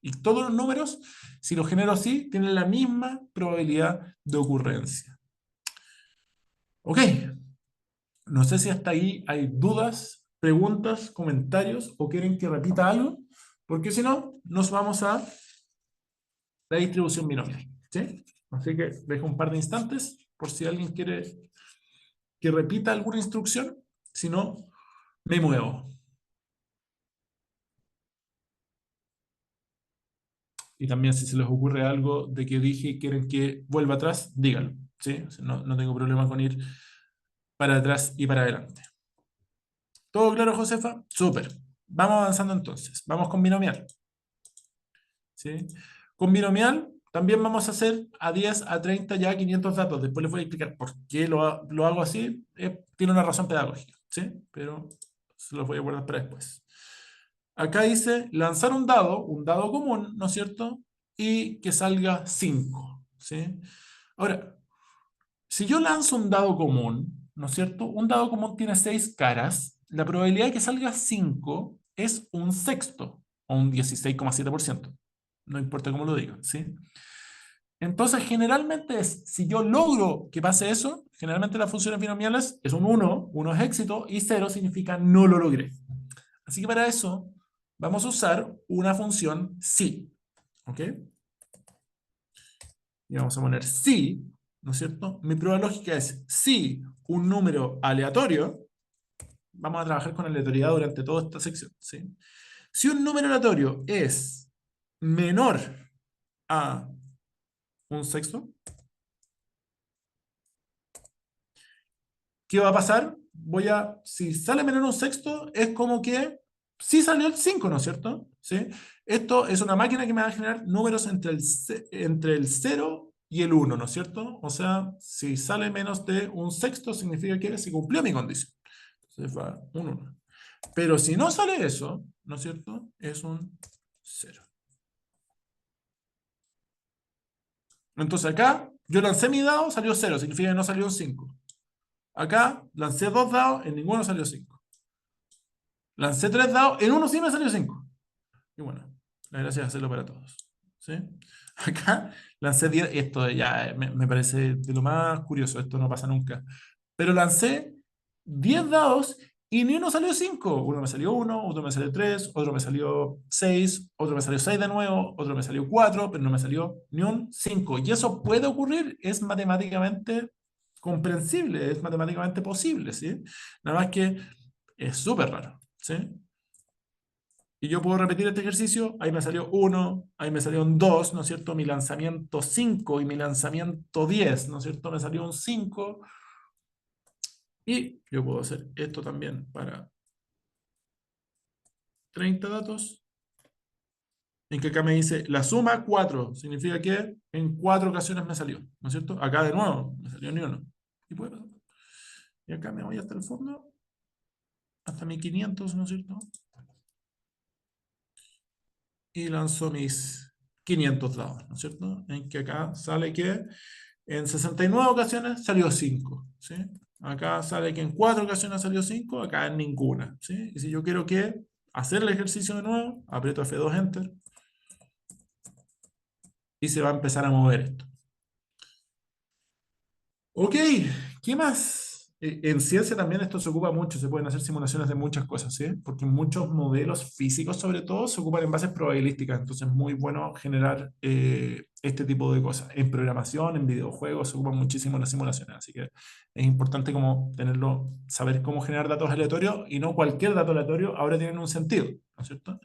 Y todos los números, si los genero así, tienen la misma probabilidad de ocurrencia. Ok, no sé si hasta ahí hay dudas, preguntas, comentarios o quieren que repita algo, porque si no, nos vamos a la distribución binomial. ¿Sí? Así que dejo un par de instantes por si alguien quiere que repita alguna instrucción, si no, me muevo. Y también si se les ocurre algo de que dije y quieren que vuelva atrás, díganlo. ¿Sí? No, no tengo problema con ir para atrás y para adelante. ¿Todo claro, Josefa? Súper. Vamos avanzando entonces. Vamos con binomial. ¿Sí? Con binomial también vamos a hacer a 10, a 30, ya 500 datos. Después les voy a explicar por qué lo hago así. Tiene una razón pedagógica, ¿sí? Pero se los voy a guardar para después. Acá dice lanzar un dado común, ¿no es cierto? Y que salga 5, ¿sí? Ahora, si yo lanzo un dado común, ¿no es cierto? Un dado común tiene 6 caras. La probabilidad de que salga 5 es un sexto, o un 16,7%. No importa cómo lo diga, ¿sí? Entonces, generalmente si yo logro que pase eso, generalmente las funciones binomiales es un 1 es éxito, y 0 significa no lo logré. Así que para eso vamos a usar una función si, ¿ok? Y vamos a poner si, ¿no es cierto? Mi prueba lógica es si un número aleatorio, vamos a trabajar con aleatoriedad durante toda esta sección, ¿sí? Si un número aleatorio es menor a un sexto, ¿qué va a pasar? Si sale menor a un sexto, es como que sí salió el 5, ¿no es cierto? ¿Sí? Esto es una máquina que me va a generar números entre el 0 y el 1, ¿no es cierto? O sea, si sale menos de un sexto, significa que se cumplió mi condición. Entonces va un 1. Pero si no sale eso, ¿no es cierto? Es un 0. Entonces acá, yo lancé mi dado, salió 0, significa que no salió un 5. Acá, lancé 2 dados, en ninguno salió 5. Lancé 3 dados, en uno sí me salió 5. Y bueno, la gracia es hacerlo para todos. ¿Sí? Acá lancé 10, esto ya me parece de lo más curioso, esto no pasa nunca. Pero lancé 10 dados y ni uno salió 5. Uno me salió 1, otro me salió 3, otro me salió 6, otro me salió 6 de nuevo, otro me salió 4, pero no me salió ni un 5. Y eso puede ocurrir, es matemáticamente comprensible, es matemáticamente posible, ¿sí? Nada más que es súper raro, ¿sí? Y yo puedo repetir este ejercicio, ahí me salió 1, ahí me salió un 2, ¿no es cierto? Mi lanzamiento 5 y mi lanzamiento 10, ¿no es cierto? Me salió un 5. Y yo puedo hacer esto también para 30 datos, en que acá me dice la suma 4, significa que en 4 ocasiones me salió, ¿no es cierto? Acá de nuevo, me salió ni uno. Y acá me voy hasta el fondo, hasta mi 500, ¿no es cierto? Y lanzo mis 500 dados, ¿no es cierto? En que acá sale que en 69 ocasiones salió 5, ¿sí? Acá sale que en 4 ocasiones salió 5, acá en ninguna, ¿sí? Y si yo quiero hacer el ejercicio de nuevo, aprieto F2 Enter y se va a empezar a mover esto. Ok, ¿qué más? En ciencia también esto se ocupa mucho, se pueden hacer simulaciones de muchas cosas, ¿sí? Porque muchos modelos físicos, sobre todo, se ocupan en bases probabilísticas, entonces es muy bueno generar este tipo de cosas. En programación, en videojuegos, se ocupan muchísimo las simulaciones, así que es importante como tenerlo, saber cómo generar datos aleatorios y no cualquier dato aleatorio ahora tienen un sentido, ¿no es cierto?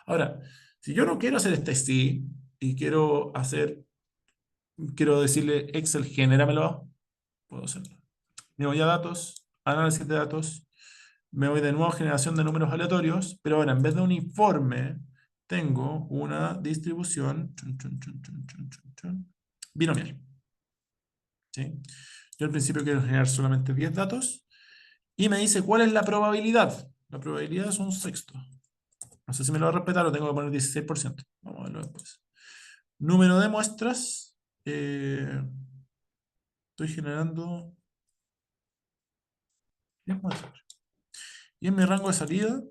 Ahora, si yo no quiero hacer este sí y quiero decirle Excel, genéramelo, puedo hacerlo. Me voy a datos, análisis de datos, me voy de nuevo a generación de números aleatorios, pero ahora en vez de uniforme, tengo una distribución binomial. ¿Sí? Yo al principio quiero generar solamente 10 datos y me dice cuál es la probabilidad. La probabilidad es un sexto. No sé si me lo va a respetar o tengo que poner 16%. Vamos a verlo después. Número de muestras. Estoy generando 10 muestras. Y en mi rango de salida,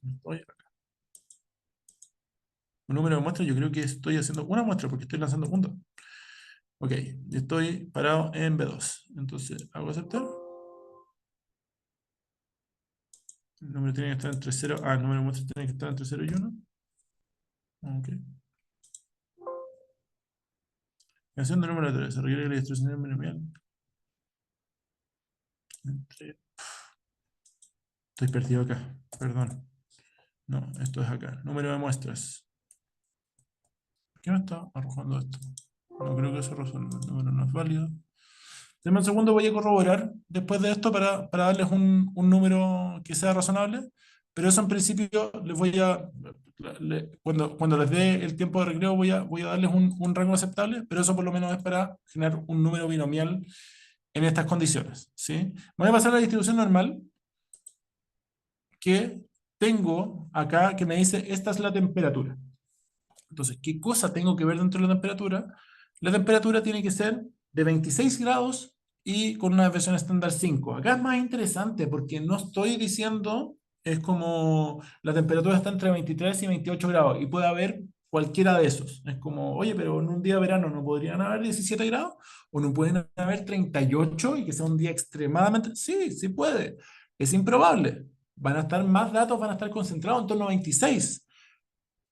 estoy acá. Un número de muestras, yo creo que estoy haciendo una muestra porque estoy lanzando puntos. Ok, estoy parado en B2. Entonces, hago aceptar. El número tiene que estar entre 0. El número de muestras tiene que estar entre 0 y 1. Ok. Creación de número de 3. Se requiere que la distribución binomial. Estoy perdido acá. Perdón. No, esto es acá. Número de muestras. ¿Por qué me está arrojando esto? No creo que eso resuelva. El número no es válido. Deme un segundo, voy a corroborar después de esto para darles un número que sea razonable. Pero eso en principio les voy a. Cuando les dé el tiempo de recreo voy a darles un rango aceptable, pero eso por lo menos es para generar un número binomial en estas condiciones. ¿Sí? Voy a pasar a la distribución normal que tengo acá que me dice esta es la temperatura. Entonces, ¿qué cosa tengo que ver dentro de la temperatura? La temperatura tiene que ser de 26 grados y con una desviación estándar 5. Acá es más interesante porque no estoy diciendo, es como la temperatura está entre 23 y 28 grados y puede haber cualquiera de esos. Es como, oye, pero en un día de verano no podrían haber 17 grados o no pueden haber 38 y que sea un día extremadamente. Sí, sí puede. Es improbable. Van a estar más datos, van a estar concentrados en torno a 26.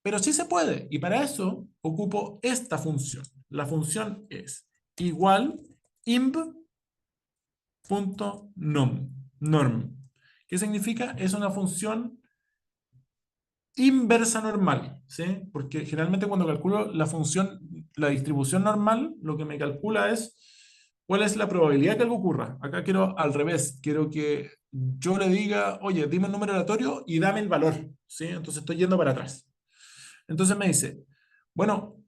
Pero sí se puede. Y para eso ocupo esta función. La función es igual imb.norm. ¿Qué significa? Es una función inversa normal, ¿sí? Porque generalmente cuando calculo la función, la distribución normal, lo que me calcula es cuál es la probabilidad que algo ocurra. Acá quiero al revés, quiero que yo le diga, oye, dime un número aleatorio y dame el valor, ¿sí? Entonces estoy yendo para atrás. Entonces me dice, bueno,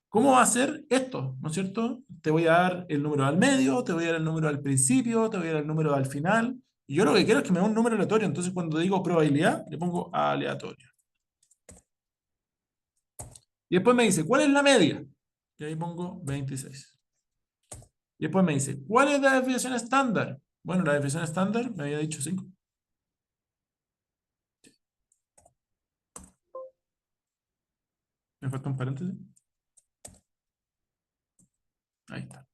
¿cómo va a ser esto? ¿No es cierto? Te voy a dar el número al medio, te voy a dar el número al principio, te voy a dar el número al final. Y yo lo que quiero es que me dé un número aleatorio. Entonces, cuando digo probabilidad, le pongo aleatorio. Y después me dice, ¿cuál es la media? Y ahí pongo 26. Y después me dice, ¿cuál es la desviación estándar? Bueno, la desviación estándar me había dicho 5. Me falta un paréntesis. Ahí está.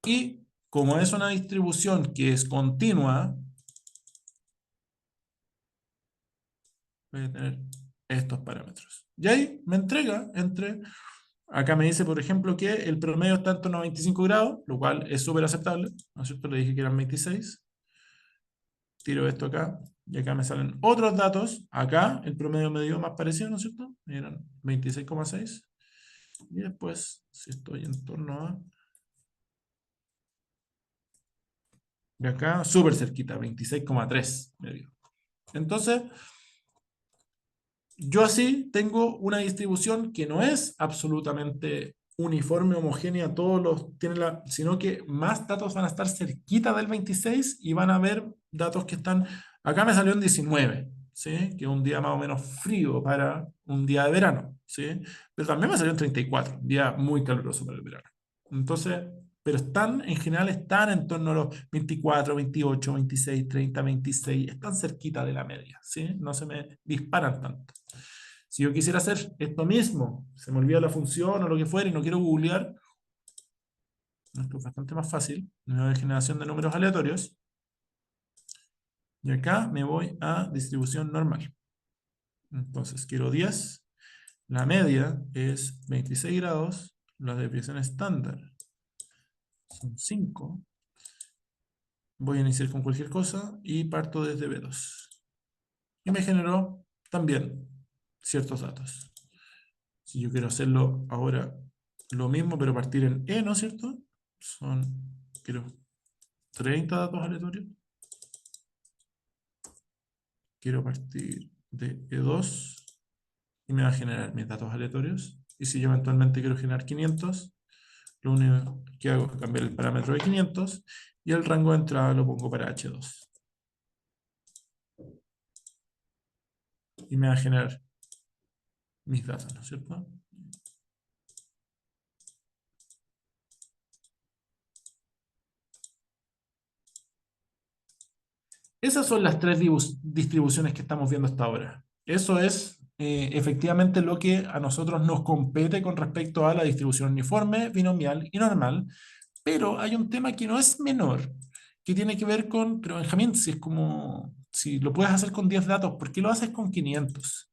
Y como es una distribución que es continua, voy a tener estos parámetros. Y ahí me entrega entre, acá me dice, por ejemplo, que el promedio está en torno a 25 grados, lo cual es súper aceptable, ¿no es cierto? Le dije que eran 26. Tiro esto acá, y acá me salen otros datos. Acá el promedio me dio más parecido, ¿no es cierto? Eran 26,6. Y después, si estoy en torno a... Y acá, súper cerquita, 26,3 me dio. Entonces, yo así tengo una distribución que no es absolutamente uniforme, homogénea, todos los tienen sino que más datos van a estar cerquita del 26 y van a haber datos que están, acá me salió en 19, ¿sí? Que es un día más o menos frío para un día de verano, ¿sí? Pero también me salió en 34, un día muy caluroso para el verano. Entonces, pero están, en general, están en torno a los 24, 28, 26, 30, 26, están cerquita de la media, ¿sí? No se me disparan tanto. Si yo quisiera hacer esto mismo, se me olvida la función o lo que fuera y no quiero googlear, esto es bastante más fácil. Me voy a generación de números aleatorios. Y acá me voy a distribución normal. Entonces quiero 10. La media es 26 grados. La desviación estándar son 5. Voy a iniciar con cualquier cosa y parto desde B2. Y me generó también ciertos datos. Si yo quiero hacerlo ahora lo mismo, pero partir en E, ¿no es cierto? son, quiero 30 datos aleatorios. Quiero partir de E2 y me va a generar mis datos aleatorios. Y si yo eventualmente quiero generar 500, lo único que hago es cambiar el parámetro de 500 y el rango de entrada lo pongo para H2. Y me va a generar mis datos, ¿no es cierto? Esas son las tres distribuciones que estamos viendo hasta ahora. Eso es efectivamente lo que a nosotros nos compete con respecto a la distribución uniforme, binomial y normal. Pero hay un tema que no es menor, que tiene que ver con, pero Benjamín, si es como, si lo puedes hacer con 10 datos, ¿por qué lo haces con 500?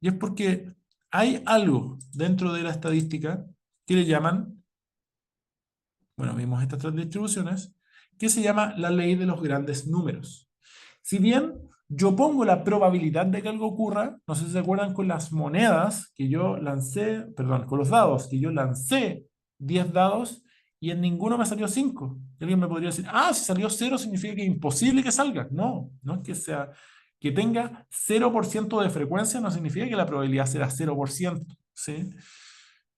Y es porque hay algo dentro de la estadística que le llaman, bueno, vimos estas tres distribuciones, que se llama la ley de los grandes números. Si bien yo pongo la probabilidad de que algo ocurra, no sé si se acuerdan con las monedas que yo lancé, perdón, con los dados, que yo lancé 10 dados y en ninguno me salió 5. Y alguien me podría decir, ah, si salió 0 significa que es imposible que salga. No, no es que sea, que tenga 0% de frecuencia no significa que la probabilidad será 0%, ¿sí?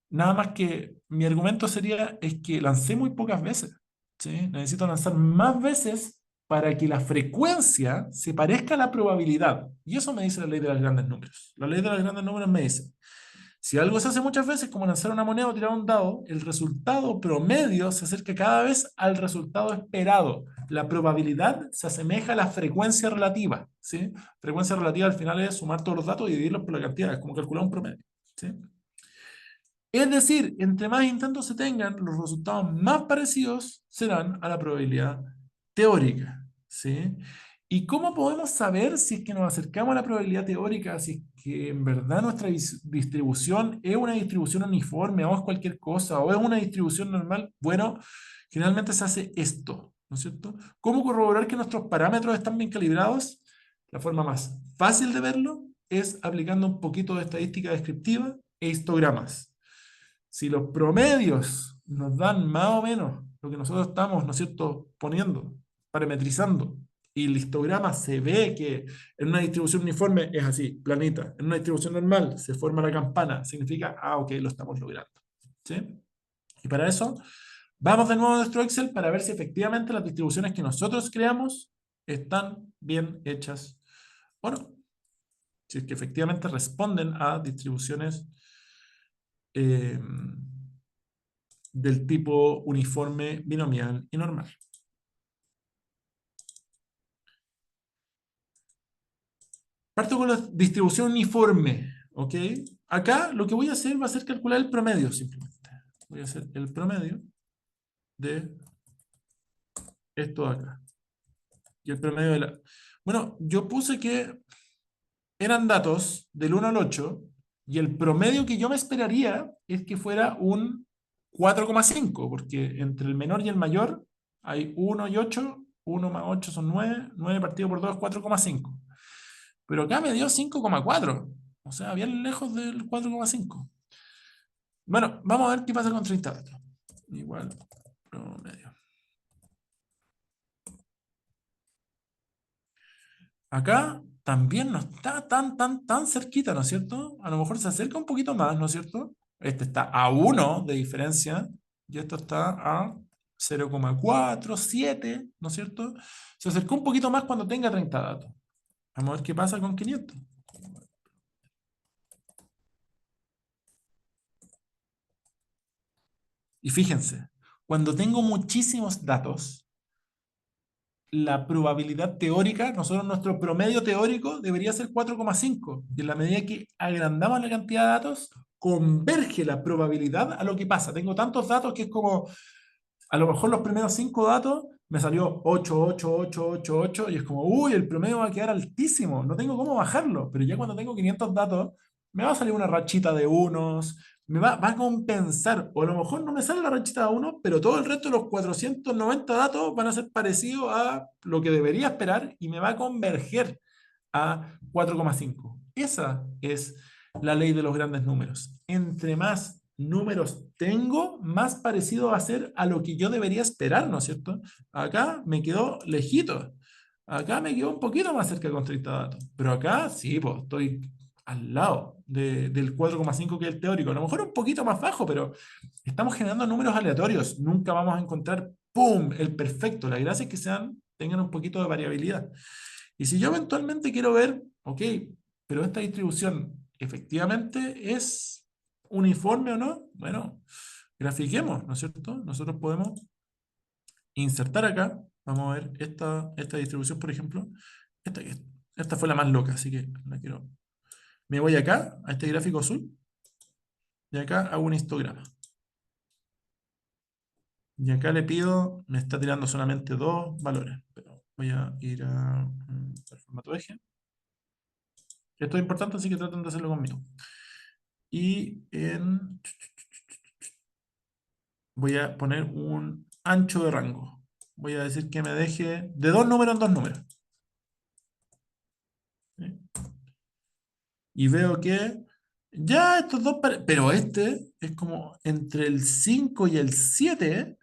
Nada más que mi argumento sería es que lancé muy pocas veces, ¿sí? Necesito lanzar más veces para que la frecuencia se parezca a la probabilidad. Y eso me dice la ley de los grandes números. La ley de los grandes números me dice, si algo se hace muchas veces, como lanzar una moneda o tirar un dado, el resultado promedio se acerca cada vez al resultado esperado. La probabilidad se asemeja a la frecuencia relativa, ¿sí? Frecuencia relativa al final es sumar todos los datos y dividirlos por la cantidad, es como calcular un promedio, ¿sí? Es decir, entre más intentos se tengan, los resultados más parecidos serán a la probabilidad teórica, ¿sí? ¿Y cómo podemos saber si es que nos acercamos a la probabilidad teórica, si es que en verdad nuestra distribución es una distribución uniforme o es cualquier cosa, o es una distribución normal? Bueno, generalmente se hace esto, ¿no es cierto? ¿Cómo corroborar que nuestros parámetros están bien calibrados? La forma más fácil de verlo es aplicando un poquito de estadística descriptiva e histogramas. Si los promedios nos dan más o menos lo que nosotros estamos, ¿no es cierto?, poniendo, parametrizando, y el histograma se ve que en una distribución uniforme es así, planita. En una distribución normal se forma la campana, significa, ah, ok, lo estamos logrando. ¿Sí? Y para eso, vamos de nuevo a nuestro Excel para ver si efectivamente las distribuciones que nosotros creamos están bien hechas o no. Si es que efectivamente responden a distribuciones eh, del tipo uniforme, binomial y normal. Parto con la distribución uniforme, ¿ok? Acá lo que voy a hacer va a ser calcular el promedio simplemente. Voy a hacer el promedio de esto de acá. Y el promedio de la... Bueno, yo puse que eran datos del 1 al 8 y el promedio que yo me esperaría es que fuera un 4,5, porque entre el menor y el mayor hay 1 y 8, 1 más 8 son 9, 9 partido por 2 es 4,5. Pero acá me dio 5,4, o sea, bien lejos del 4,5. Bueno, vamos a ver qué pasa con 30 datos. Igual promedio. Acá también no está tan cerquita, ¿no es cierto? A lo mejor se acerca un poquito más, ¿no es cierto? Este está a 1 de diferencia y esto está a 0,47, ¿no es cierto? Se acercó un poquito más cuando tenga 30 datos. Vamos a ver qué pasa con 500. Y fíjense, cuando tengo muchísimos datos, la probabilidad teórica, nosotros nuestro promedio teórico debería ser 4,5. Y en la medida que agrandamos la cantidad de datos, converge la probabilidad a lo que pasa. Tengo tantos datos que es como, a lo mejor los primeros 5 datos me salió 8, 8, 8, 8, 8, y es como, uy, el promedio va a quedar altísimo, no tengo cómo bajarlo. Pero ya cuando tengo 500 datos, me va a salir una rachita de unos, va a compensar, o a lo mejor no me sale la ranchita de uno, pero todo el resto de los 490 datos van a ser parecidos a lo que debería esperar y me va a converger a 4,5. Esa es la ley de los grandes números. Entre más números tengo, más parecido va a ser a lo que yo debería esperar, ¿no es cierto? Acá me quedó lejito. Acá me quedó un poquito más cerca con 30 datos. Pero acá sí, pues estoy al lado del 4,5 que es el teórico. A lo mejor un poquito más bajo, pero estamos generando números aleatorios. Nunca vamos a encontrar, ¡pum!, el perfecto. La gracia es que tengan un poquito de variabilidad. Y si yo eventualmente quiero ver, ok, pero esta distribución efectivamente es uniforme o no, bueno, grafiquemos, ¿no es cierto? Nosotros podemos insertar acá, vamos a ver esta distribución, por ejemplo, esta, esta fue la más loca, así que la quiero. Me voy acá, a este gráfico azul, y acá hago un histograma. Y acá le pido, me está tirando solamente dos valores, pero voy a ir al formato eje. Esto es importante, así que traten de hacerlo conmigo. Y voy a poner un ancho de rango. Voy a decir que me deje de dos números en dos números. ¿Sí? Y veo que ya estos dos, pero este es como entre el 5 y el 7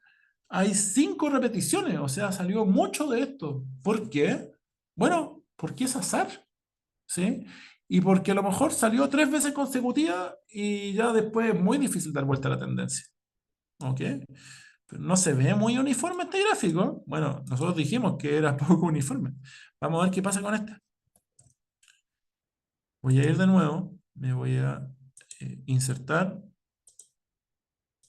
hay 5 repeticiones, o sea, salió mucho de esto. ¿Por qué? Bueno, porque es azar, ¿sí? Y porque a lo mejor salió 3 veces consecutivas y ya después es muy difícil dar vuelta a la tendencia. ¿Ok? Pero no se ve muy uniforme este gráfico. Bueno, nosotros dijimos que era poco uniforme. Vamos a ver qué pasa con este. Voy a ir de nuevo, me voy a insertar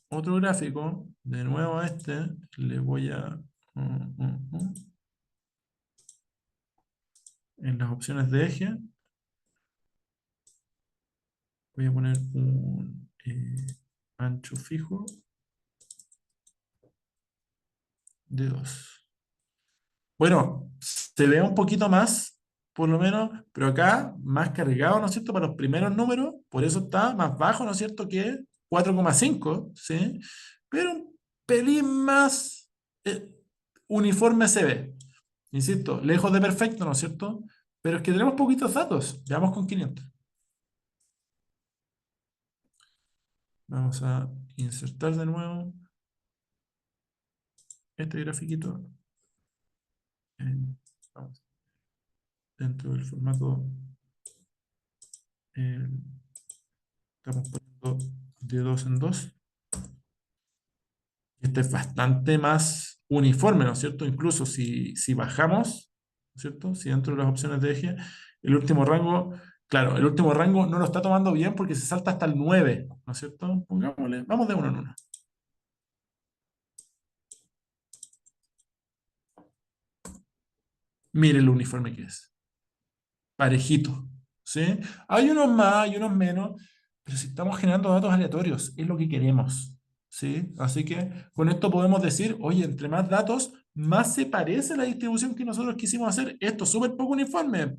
otro gráfico, de nuevo a este, le voy a, en las opciones de eje, voy a poner un ancho fijo de 2. Bueno, se ve un poquito más, por lo menos, pero acá más cargado, ¿no es cierto? Para los primeros números, por eso está más bajo, ¿no es cierto? Que 4,5, ¿sí? Pero un pelín más uniforme se ve. Insisto, lejos de perfecto, ¿no es cierto? Pero es que tenemos poquitos datos. Veamos con 500. Vamos a insertar de nuevo este grafiquito. Vamos, dentro del formato. eh, Estamos poniendo de 2 en 2. Este es bastante más uniforme, ¿no es cierto? Incluso si bajamos, ¿no es cierto? Si dentro de las opciones de eje, el último rango, claro, el último rango no lo está tomando bien porque se salta hasta el 9, ¿no es cierto? Pongámosle, vamos de uno en uno. Mire el uniforme que es. Parejito, ¿sí? Hay unos más, hay unos menos, pero si estamos generando datos aleatorios, es lo que queremos, ¿sí? Así que con esto podemos decir, oye, entre más datos, más se parece la distribución que nosotros quisimos hacer. Esto es súper poco uniforme.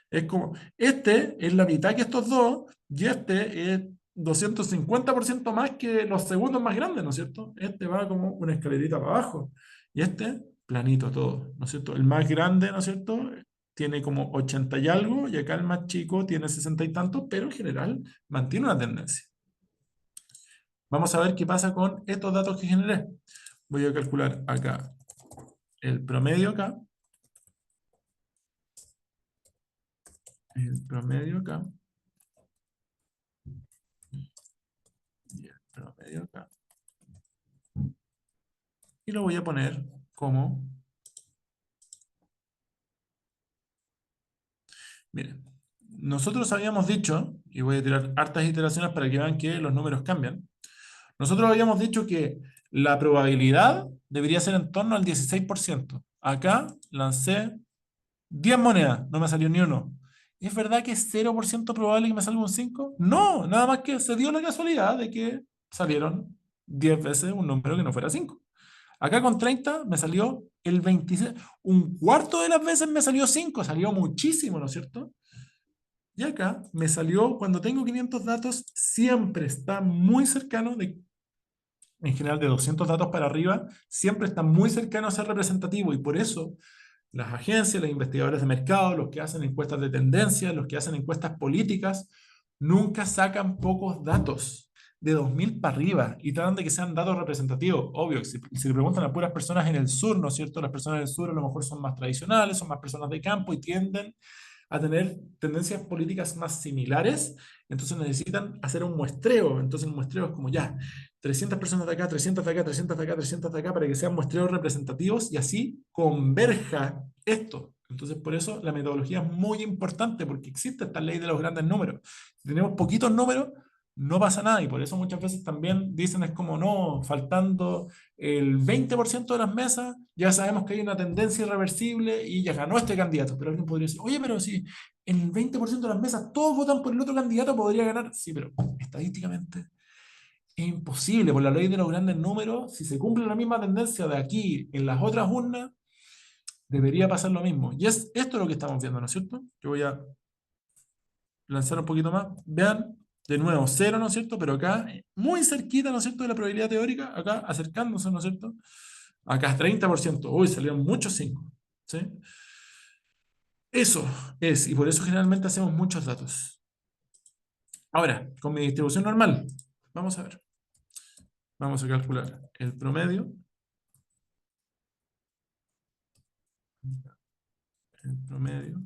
Es como, este es la mitad que estos dos, y este es 250% más que los segundos más grandes, ¿no es cierto? Este va como una escalerita para abajo, y este planito todo, ¿no es cierto? El más grande, ¿no es cierto? Tiene como 80 y algo, y acá el más chico tiene 60 y tanto, pero en general mantiene una tendencia. Vamos a ver qué pasa con estos datos que generé. Voy a calcular acá el promedio acá, el promedio acá, y el promedio acá. Y lo voy a poner como, miren, nosotros habíamos dicho, y voy a tirar hartas iteraciones para que vean que los números cambian. Nosotros habíamos dicho que la probabilidad debería ser en torno al 16%. Acá lancé 10 monedas, no me salió ni uno. ¿Es verdad que es 0% probable que me salga un 5? No, nada más que se dio la casualidad de que salieron 10 veces un número que no fuera 5. Acá con 30 me salió el 26, un cuarto de las veces me salió 5, salió muchísimo, ¿no es cierto? Y acá me salió, cuando tengo 500 datos, siempre está muy cercano, en general de 200 datos para arriba, siempre está muy cercano a ser representativo y por eso las agencias, los investigadores de mercado, los que hacen encuestas de tendencia, los que hacen encuestas políticas, nunca sacan pocos datos. de 2000 para arriba y tratan de que sean datos representativos. Obvio, si le preguntan a puras personas en el sur, ¿no es cierto? Las personas del sur a lo mejor son más tradicionales, son más personas de campo y tienden a tener tendencias políticas más similares, entonces necesitan hacer un muestreo. Entonces el muestreo es como ya, 300 personas de acá, 300 de acá, 300 de acá, 300 de acá, para que sean muestreos representativos y así converja esto. Entonces por eso la metodología es muy importante, porque existe esta ley de los grandes números. Si tenemos poquitos números, no pasa nada, y por eso muchas veces también dicen es como no, faltando el 20% de las mesas, ya sabemos que hay una tendencia irreversible y ya ganó este candidato. Pero alguien podría decir, oye, pero si en el 20% de las mesas todos votan por el otro candidato, podría ganar. Sí, pero estadísticamente es imposible. Por la ley de los grandes números, si se cumple la misma tendencia de aquí en las otras urnas, debería pasar lo mismo. Y es esto lo que estamos viendo, ¿no es cierto? Yo voy a lanzar un poquito más. Vean, de nuevo, cero, ¿no es cierto? Pero acá, muy cerquita, ¿no es cierto?, de la probabilidad teórica, acá acercándose, ¿no es cierto? Acá es 30%. Uy, salieron muchos 5. ¿Sí? Eso es, y por eso generalmente hacemos muchos datos. Ahora, con mi distribución normal, vamos a ver. Vamos a calcular el promedio. El promedio.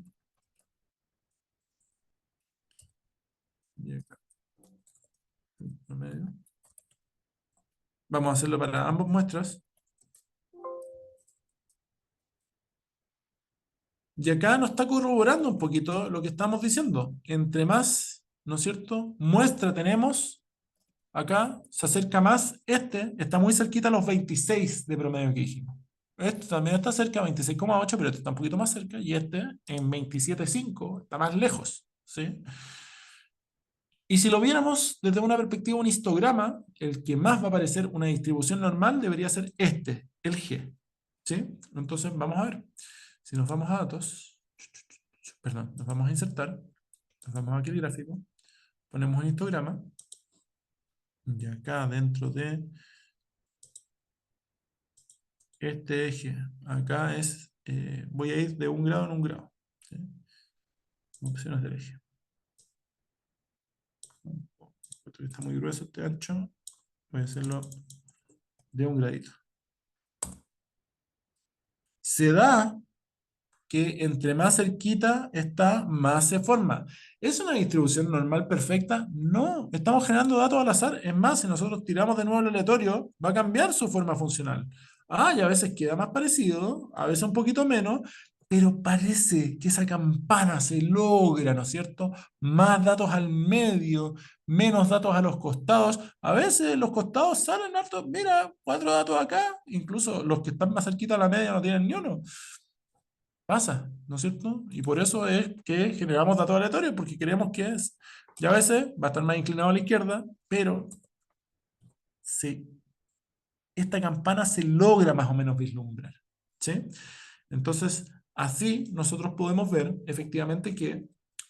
Y acá, el promedio. Vamos a hacerlo para ambas muestras. Y acá nos está corroborando un poquito lo que estamos diciendo. Entre más, ¿no es cierto?, muestra tenemos, acá se acerca más. Este está muy cerquita a los 26 de promedio que dijimos. Este también está cerca, 26,8, pero este está un poquito más cerca. Y este en 27,5 está más lejos. ¿Sí? Y si lo viéramos desde una perspectiva, un histograma, el que más va a parecer una distribución normal debería ser este, el G. ¿Sí? Entonces vamos a ver. Si nos vamos a datos, perdón, nos vamos a insertar, nos vamos aquí al gráfico, ponemos un histograma, y acá dentro de este eje, acá es, voy a ir de un grado en un grado. ¿Sí? Opciones del eje. Está muy grueso este ancho, voy a hacerlo de un gradito. Se da que entre más cerquita está, más se forma. ¿Es una distribución normal perfecta? No, estamos generando datos al azar. Es más, si nosotros tiramos de nuevo el aleatorio, va a cambiar su forma funcional. Ah, y a veces queda más parecido, a veces un poquito menos, pero parece que esa campana se logra, ¿no es cierto? Más datos al medio, menos datos a los costados. A veces los costados salen hartos, mira, 4 datos acá, incluso los que están más cerquita a la media no tienen ni uno. Pasa, ¿no es cierto? Y por eso es que generamos datos aleatorios, porque queremos que es, ya a veces va a estar más inclinado a la izquierda, pero se, esta campana se logra más o menos vislumbrar, ¿sí? Entonces, así nosotros podemos ver efectivamente que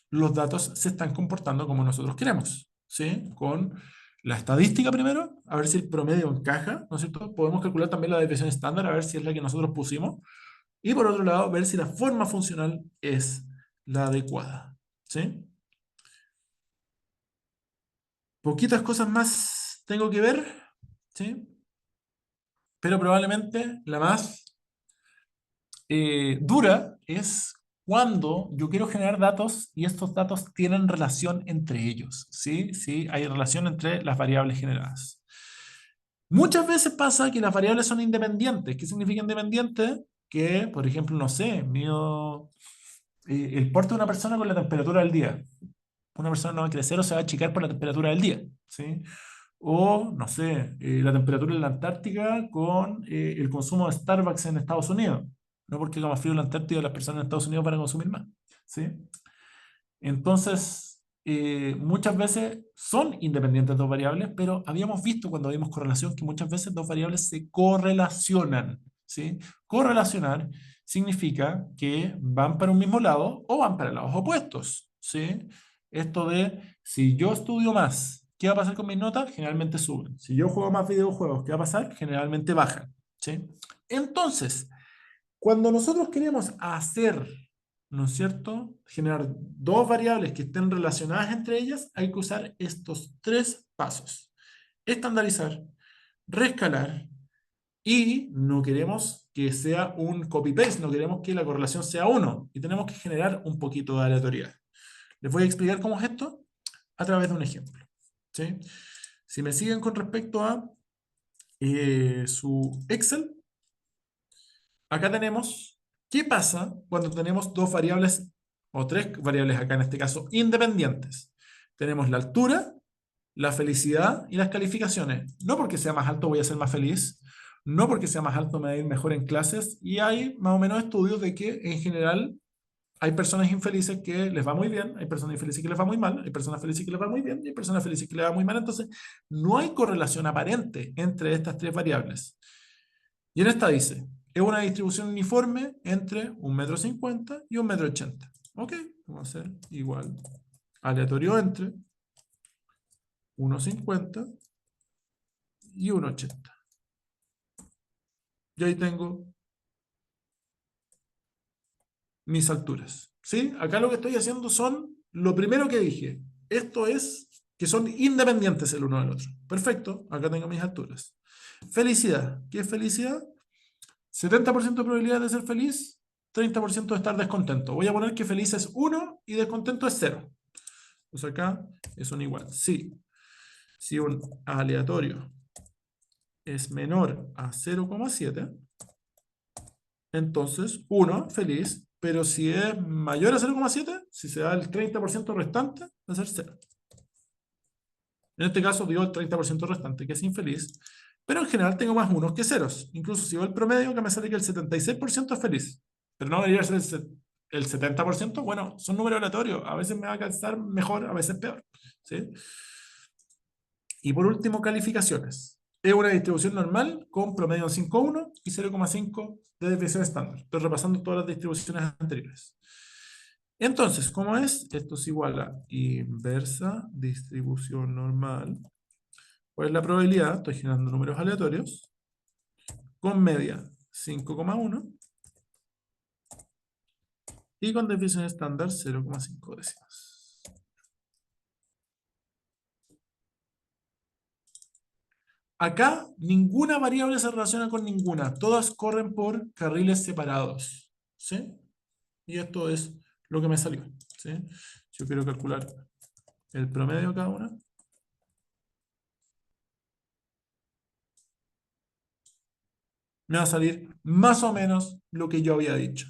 los datos se están comportando como nosotros queremos, ¿sí? Con la estadística primero, a ver si el promedio encaja, ¿no es cierto? Podemos calcular también la desviación estándar, a ver si es la que nosotros pusimos. Y por otro lado, ver si la forma funcional es la adecuada. ¿Sí? Poquitas cosas más tengo que ver, ¿sí? Pero probablemente la más dura es cuando yo quiero generar datos y estos datos tienen relación entre ellos. ¿Sí? Sí, hay relación entre las variables generadas. Muchas veces pasa que las variables son independientes. ¿Qué significa independiente? Que, por ejemplo, no sé, mido el porte de una persona con la temperatura del día. Una persona no va a crecer o se va a achicar por la temperatura del día, ¿sí? O, no sé, la temperatura en la Antártica con el consumo de Starbucks en Estados Unidos. No porque haga más frío en la Antártida, las personas en Estados Unidos van a consumir más, ¿sí? Entonces, muchas veces son independientes dos variables, pero habíamos visto cuando vimos correlación que muchas veces dos variables se correlacionan, ¿sí? Correlacionar significa que van para un mismo lado o van para lados opuestos, ¿sí? Esto de, si yo estudio más, ¿qué va a pasar con mis notas? Generalmente suben. Si yo juego más videojuegos, ¿qué va a pasar? Generalmente bajan, ¿sí? Entonces, cuando nosotros queremos hacer, ¿no es cierto?, generar dos variables que estén relacionadas entre ellas, hay que usar estos tres pasos. estandarizar, reescalar, y no queremos que sea un copy-paste, no queremos que la correlación sea 1, y tenemos que generar un poquito de aleatoriedad. Les voy a explicar cómo es esto a través de un ejemplo. ¿Sí? Si me siguen con respecto a su Excel, acá tenemos qué pasa cuando tenemos dos variables, o tres variables acá en este caso, independientes. Tenemos la altura, la felicidad y las calificaciones. No porque sea más alto voy a ser más feliz, no porque sea más alto me va a ir mejor en clases, y hay más o menos estudios de que en general hay personas infelices que les va muy bien, hay personas infelices que les va muy mal, hay personas felices que les va muy bien y hay personas felices que les va muy mal. Entonces, no hay correlación aparente entre estas tres variables. Y en esta dice, es una distribución uniforme entre 1,50 m y 1,80 m. Ok, vamos a hacer igual. Aleatorio entre 1,50 y 1,80. Y ahí tengo mis alturas. ¿Sí? Acá lo que estoy haciendo son lo primero que dije. Esto es que son independientes el uno del otro. Perfecto, acá tengo mis alturas. Felicidad. ¿Qué es felicidad? 70% de probabilidad de ser feliz, 30% de estar descontento. Voy a poner que feliz es 1 y descontento es 0. Pues acá es un igual. Sí. Si un aleatorio es menor a 0,7, entonces 1, feliz, pero si es mayor a 0,7, si se da el 30% restante, va a ser 0. En este caso dio el 30% restante, que es infeliz, pero en general tengo más unos que ceros. Incluso si veo el promedio, que me sale que el 76% es feliz, pero no debería ser el 70%. Bueno, son números aleatorios, a veces me va a alcanzar mejor, a veces peor. ¿Sí? Y por último, calificaciones. Es una distribución normal con promedio en 5,1 y 0,5 de desviación estándar. Estoy repasando todas las distribuciones anteriores. Entonces, ¿cómo es? Esto es igual a inversa distribución normal. ¿Cuál es la probabilidad? Estoy generando números aleatorios. Con media 5,1 y con desviación estándar 0,5 décimas. Acá ninguna variable se relaciona con ninguna. Todas corren por carriles separados. ¿Sí? Y esto es lo que me salió. ¿Sí? Yo quiero calcular el promedio de cada una. Me va a salir más o menos lo que yo había dicho.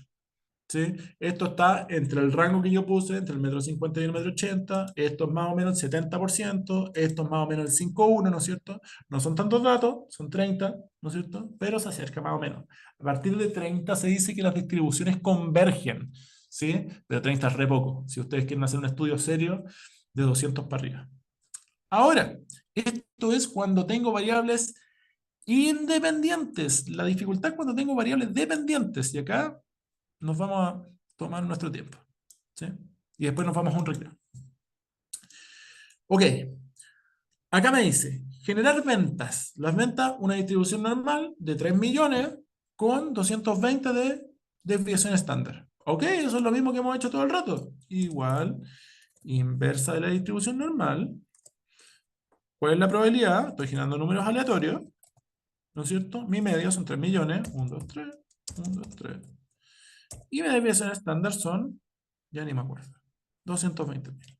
¿Sí? Esto está entre el rango que yo puse, entre el 1,50 m y el 1,80 m. Esto es más o menos el 70%. Esto es más o menos el 5,1, ¿no es cierto? No son tantos datos, son 30, ¿no es cierto? Pero se acerca más o menos. A partir de 30 se dice que las distribuciones convergen, ¿sí? Pero 30 es re poco. Si ustedes quieren hacer un estudio serio, de 200 para arriba. Ahora, esto es cuando tengo variables independientes. La dificultad es cuando tengo variables dependientes. Y acá nos vamos a tomar nuestro tiempo. ¿Sí? Y después nos vamos a un recreo. Ok, acá me dice, generar ventas. Las ventas, una distribución normal de 3 millones con 220 de desviación estándar. Ok, eso es lo mismo que hemos hecho todo el rato. Igual, inversa de la distribución normal. ¿Cuál es la probabilidad? Estoy generando números aleatorios, ¿no es cierto? Mi media son 3 millones, 1, 2, 3, 1, 2, 3. Y mi desviación estándar son, ya ni me acuerdo, 220.000.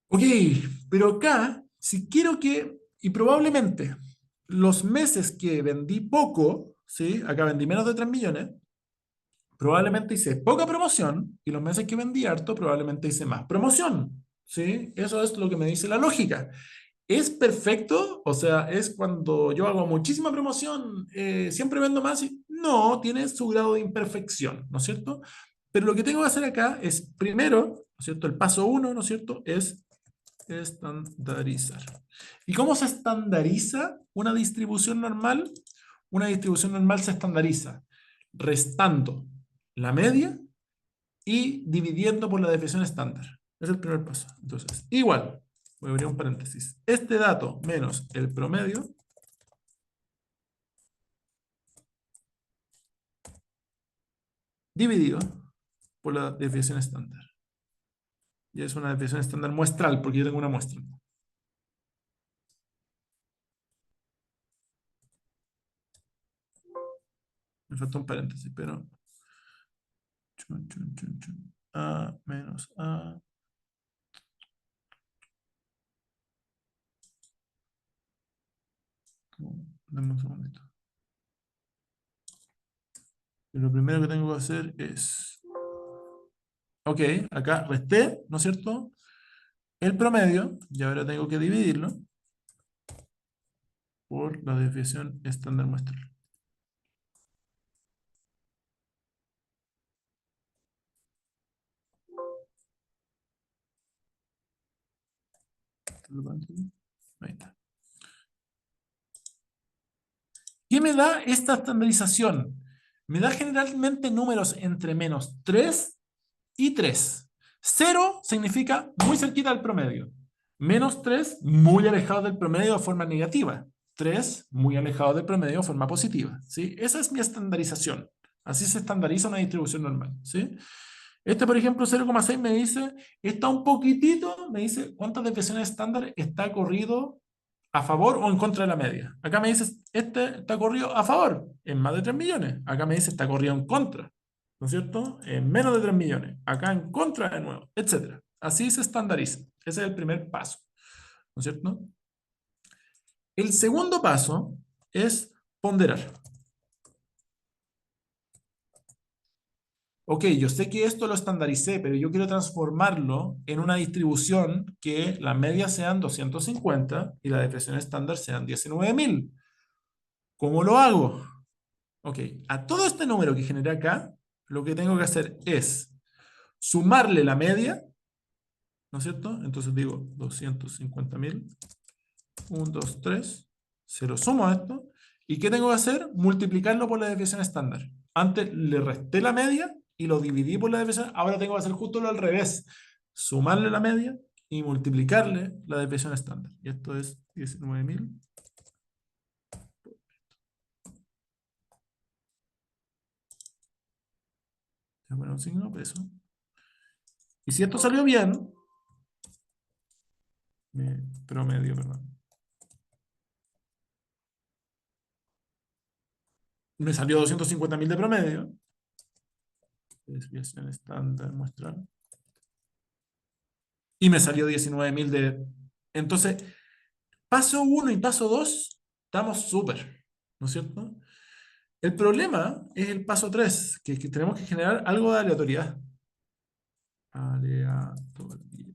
Ok, pero acá, si quiero que, y probablemente los meses que vendí poco, ¿sí? Acá vendí menos de 3 millones, probablemente hice poca promoción, y los meses que vendí harto, probablemente hice más promoción, ¿sí? Eso es lo que me dice la lógica. ¿Es perfecto? O sea, ¿es cuando yo hago muchísima promoción, siempre vendo más? No, tiene su grado de imperfección, ¿no es cierto? Pero lo que tengo que hacer acá es, primero, ¿no es cierto? El paso uno, ¿no es cierto? Es estandarizar. ¿Y cómo se estandariza una distribución normal? Una distribución normal se estandariza restando la media y dividiendo por la desviación estándar. Es el primer paso. Entonces, igual, voy a abrir un paréntesis. Este dato menos el promedio dividido por la desviación estándar. Y es una desviación estándar muestral, porque yo tengo una muestra. Me falta un paréntesis, pero... A menos A. Dame un segundito. Y lo primero que tengo que hacer es... Ok, acá resté, ¿no es cierto? El promedio, y ahora tengo que dividirlo por la desviación estándar muestral. Ahí está. ¿Qué me da esta estandarización? Me da generalmente números entre menos 3 y 3. 0 significa muy cerquita del promedio. Menos 3, muy alejado del promedio de forma negativa. 3, muy alejado del promedio de forma positiva. ¿Sí? Esa es mi estandarización. Así se estandariza una distribución normal. ¿Sí? Este, por ejemplo, 0,6 me dice, está un poquitito, me dice cuántas desviaciones estándar está corrido a favor o en contra de la media. Acá me dice, este está corrido a favor, en más de 3 millones. Acá me dice, está corrido en contra, ¿no es cierto? En menos de 3 millones. Acá en contra de nuevo, etcétera. Así se estandariza. Ese es el primer paso, ¿no es cierto? El segundo paso es ponderar. Ok, yo sé que esto lo estandaricé, pero yo quiero transformarlo en una distribución que las medias sean 250 y la desviación estándar sean 19.000. ¿Cómo lo hago? Ok, a todo este número que generé acá, lo que tengo que hacer es sumarle la media, ¿no es cierto? Entonces digo 250.000, 1, 2, 3, se lo sumo a esto. ¿Y qué tengo que hacer? Multiplicarlo por la desviación estándar. Antes le resté la media y lo dividí por la desviación. Ahora tengo que hacer justo lo al revés. Sumarle la media y multiplicarle la desviación estándar. Y esto es 19.000. Voy a poner un signo de peso. Y si esto salió bien, promedio, perdón. Me salió 250.000 de promedio. Desviación estándar muestral. Y me salió 19.000 de... Entonces, paso 1 y paso 2, estamos súper, ¿no es cierto? El problema es el paso 3, que tenemos que generar algo de aleatoriedad. Aleatoriedad.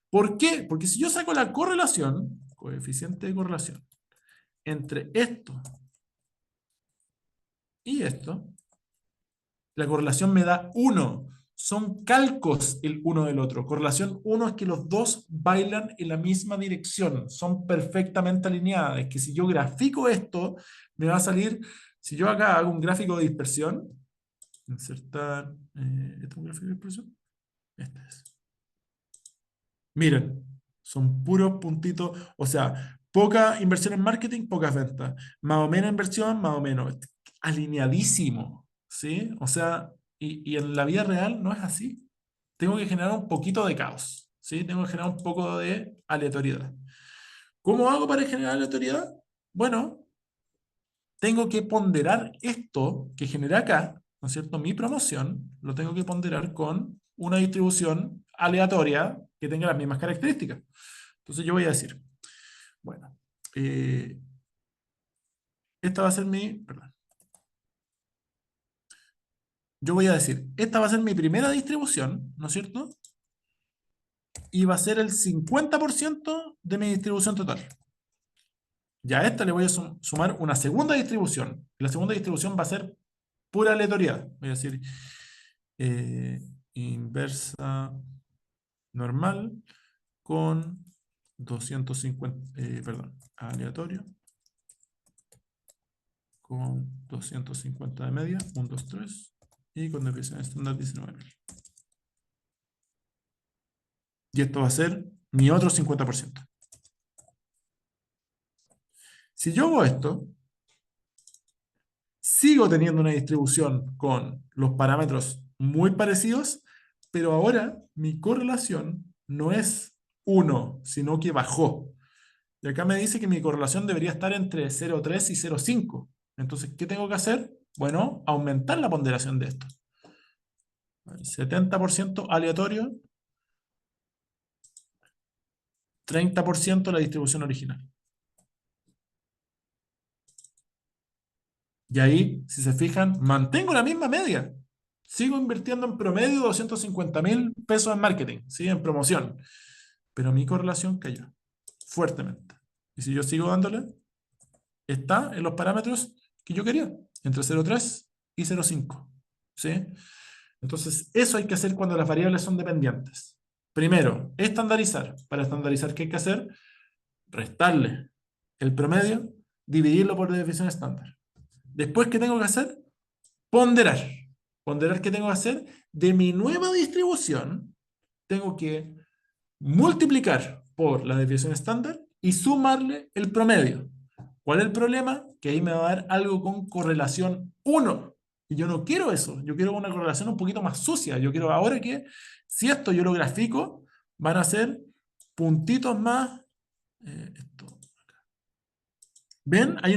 ¿Por qué? Porque si yo saco la correlación, coeficiente de correlación, entre esto y esto, la correlación me da 1. Son calcos el uno del otro. Correlación 1 es que los dos bailan en la misma dirección. Son perfectamente alineadas. Es que si yo grafico esto, me va a salir, si yo acá hago un gráfico de dispersión, insertar, ¿este es un gráfico de dispersión? Este es. Miren, son puros puntitos, o sea, poca inversión en marketing, pocas ventas. Más o menos inversión, más o menos. Alineadísimo, ¿sí? O sea, y en la vida real no es así. Tengo que generar un poquito de caos, ¿sí? Tengo que generar un poco de aleatoriedad. ¿Cómo hago para generar aleatoriedad? Bueno, tengo que ponderar esto que generé acá, ¿no es cierto? Mi promoción, lo tengo que ponderar con una distribución aleatoria que tenga las mismas características. Entonces yo voy a decir, bueno, esta va a ser mi, perdón, yo voy a decir, esta va a ser mi primera distribución, ¿no es cierto? Y va a ser el 50% de mi distribución total. Ya a esta le voy a sumar una segunda distribución. La segunda distribución va a ser pura aleatoriedad. Voy a decir eh, inversa normal con 250, perdón, aleatorio con 250 de media, 1, 2, 3, y con desviación estándar 19.000. Y esto va a ser mi otro 50%. Si yo hago esto, Sigo teniendo una distribución con los parámetros muy parecidos, pero ahora mi correlación no es 1, sino que bajó. Y acá me dice que mi correlación debería estar entre 0,3 y 0,5. Entonces, ¿qué tengo que hacer? Bueno, aumentar la ponderación de esto. 70% aleatorio, 30% la distribución original. Y ahí, si se fijan, mantengo la misma media. Sigo invirtiendo en promedio 250.000 pesos en marketing, ¿sí? En promoción. Pero mi correlación cayó fuertemente. Y si yo sigo dándole, está en los parámetros que yo quería, entre 0,3 y 0,5. ¿Sí? Entonces, eso hay que hacer cuando las variables son dependientes. Primero, estandarizar. Para estandarizar, ¿qué hay que hacer? Restarle el promedio, dividirlo por la desviación estándar. Después, ¿qué tengo que hacer? Ponderar. Ponderar, ¿qué tengo que hacer? De mi nueva distribución, tengo que multiplicar por la desviación estándar y sumarle el promedio. ¿Cuál es el problema? Que ahí me va a dar algo con correlación 1. Y yo no quiero eso. Yo quiero una correlación un poquito más sucia. Yo quiero ahora que, si esto yo lo grafico, van a ser puntitos más. Esto. ¿Ven? Hay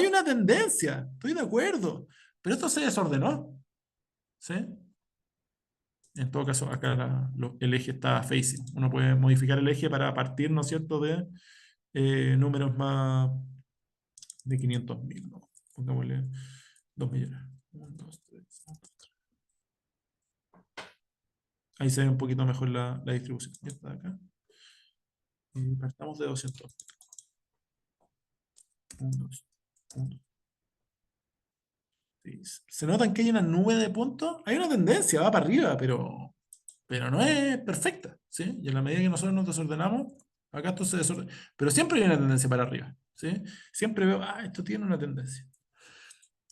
una tendencia. Estoy de acuerdo. Pero esto se desordenó. ¿Sí? En todo caso, acá el eje está facing. Uno puede modificar el eje para partir, ¿no es cierto?, de números más de 500.000, ¿no? Pongámosle 2 millones. 1, 2, 3. Ahí se ve un poquito mejor la distribución. Ya está acá. Y partamos de 200. 1, 2, 1, 6. ¿Se notan que hay una nube de puntos? Hay una tendencia, va para arriba, pero no es perfecta, ¿sí? Y en la medida que nosotros nos desordenamos, acá esto se desordena. Pero siempre hay una tendencia para arriba, ¿sí? Siempre veo, esto tiene una tendencia.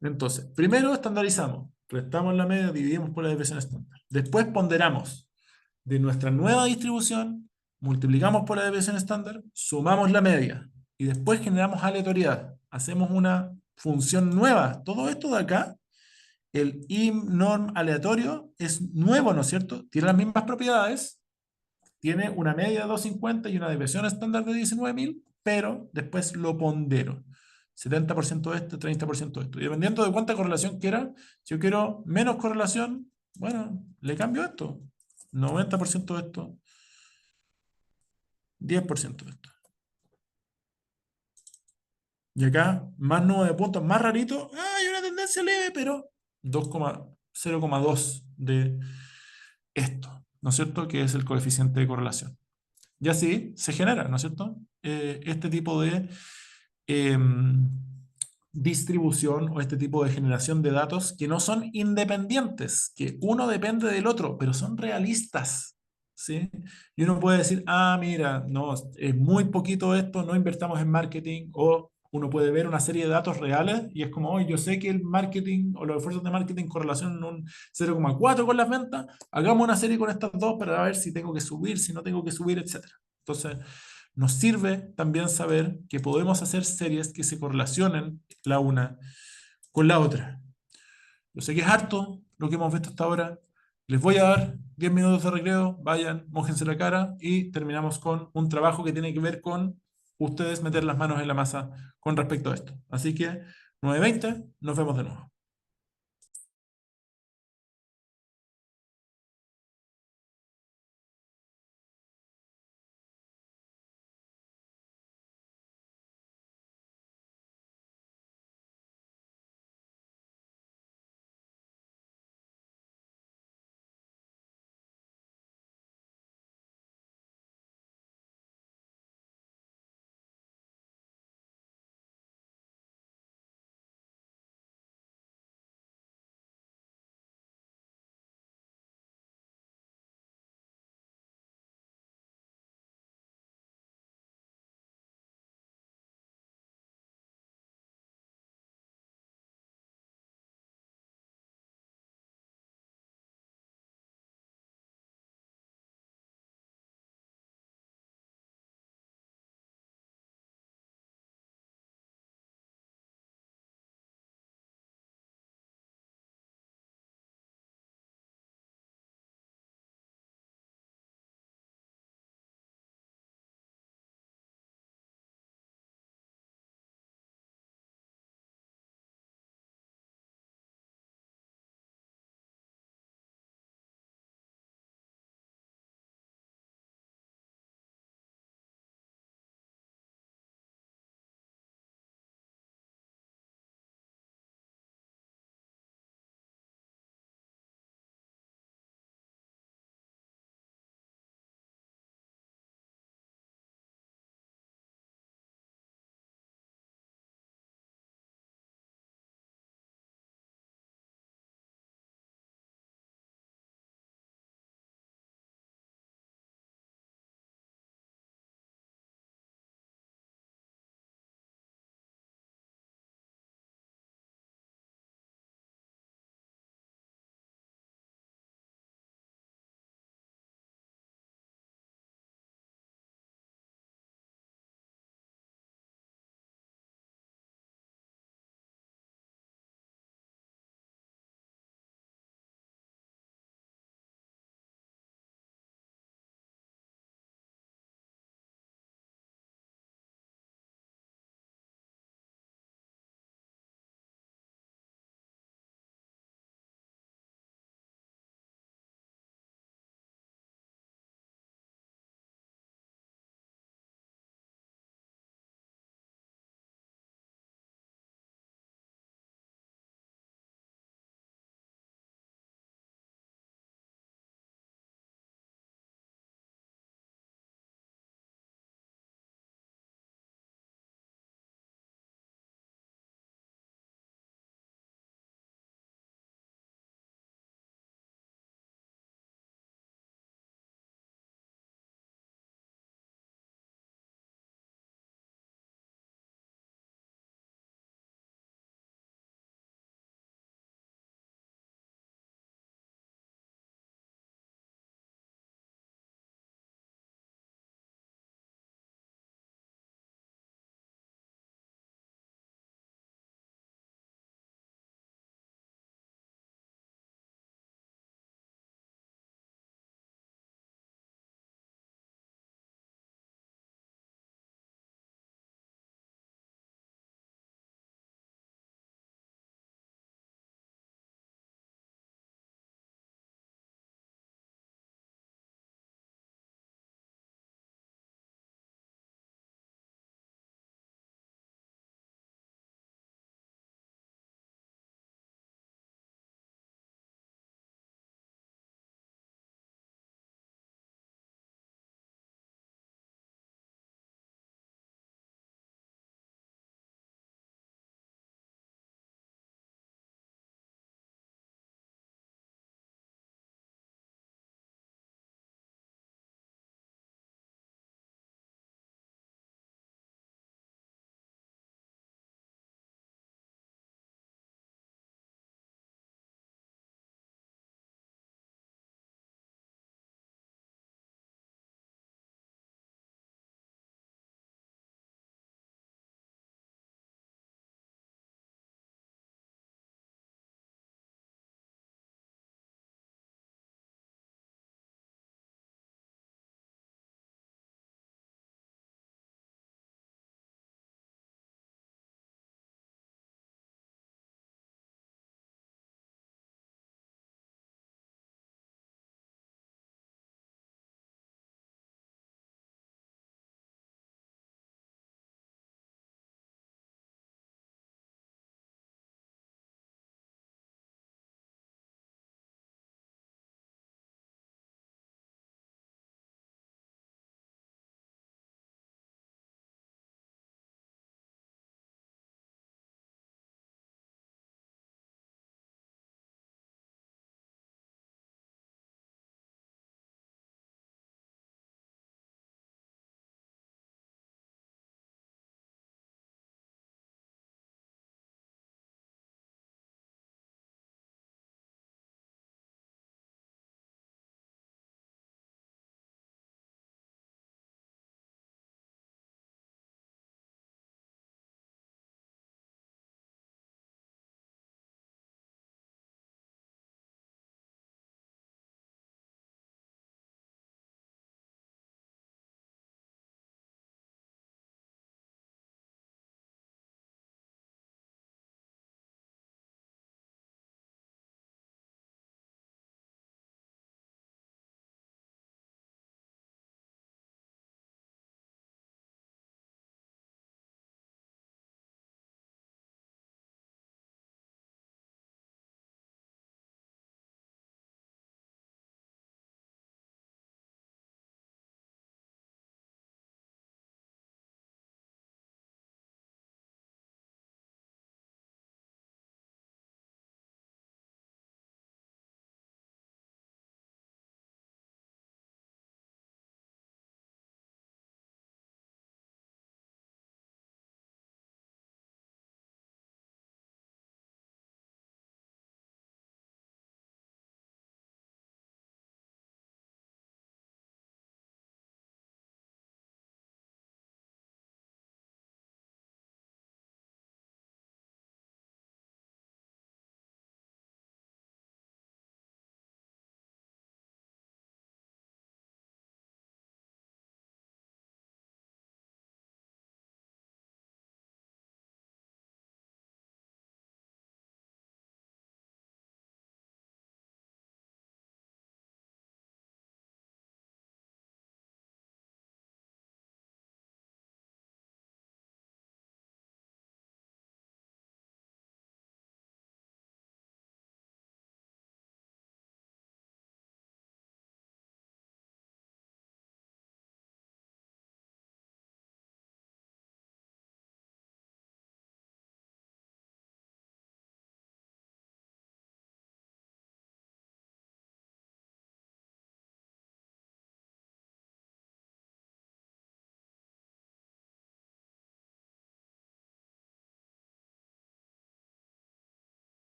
Entonces, primero estandarizamos, restamos la media, dividimos por la desviación estándar. Después ponderamos de nuestra nueva distribución, multiplicamos por la desviación estándar, sumamos la media y después generamos aleatoriedad. Hacemos una función nueva. Todo esto de acá, el im-norm aleatorio, es nuevo, ¿no es cierto? Tiene las mismas propiedades, tiene una media de 250 y una desviación estándar de 19.000, pero después lo pondero. 70% de esto, 30% de esto. Y dependiendo de cuánta correlación quiera, si yo quiero menos correlación, bueno, le cambio esto. 90% de esto, 10% de esto. Y acá, más 9 puntos, más rarito, hay una tendencia leve, pero 0,2 de esto, ¿no es cierto? Que es el coeficiente de correlación. Y así se genera, ¿no es cierto? Este tipo de em, distribución o este tipo de generación de datos que no son independientes, que uno depende del otro, pero son realistas, ¿sí? Y uno puede decir, mira, no, es muy poquito esto, no invertamos en marketing, o uno puede ver una serie de datos reales y es como, hoy yo sé que el marketing o los esfuerzos de marketing correlacionan un 0,4 con las ventas, hagamos una serie con estas dos para ver si tengo que subir, si no tengo que subir, etcétera. Entonces, nos sirve también saber que podemos hacer series que se correlacionen la una con la otra. Yo sé que es harto lo que hemos visto hasta ahora. Les voy a dar 10 minutos de recreo, vayan, mójense la cara y terminamos con un trabajo que tiene que ver con ustedes meter las manos en la masa con respecto a esto. Así que 9:20, nos vemos de nuevo.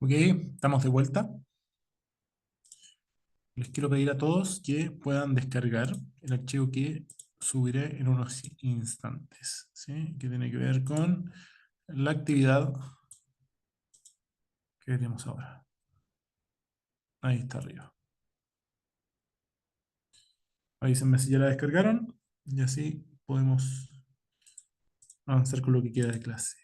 Ok, estamos de vuelta. Les quiero pedir a todos que puedan descargar el archivo que subiré en unos instantes, ¿sí? Que tiene que ver con la actividad que tenemos ahora. Ahí está arriba. Avísenme si ya la descargaron y así podemos avanzar con lo que queda de clase.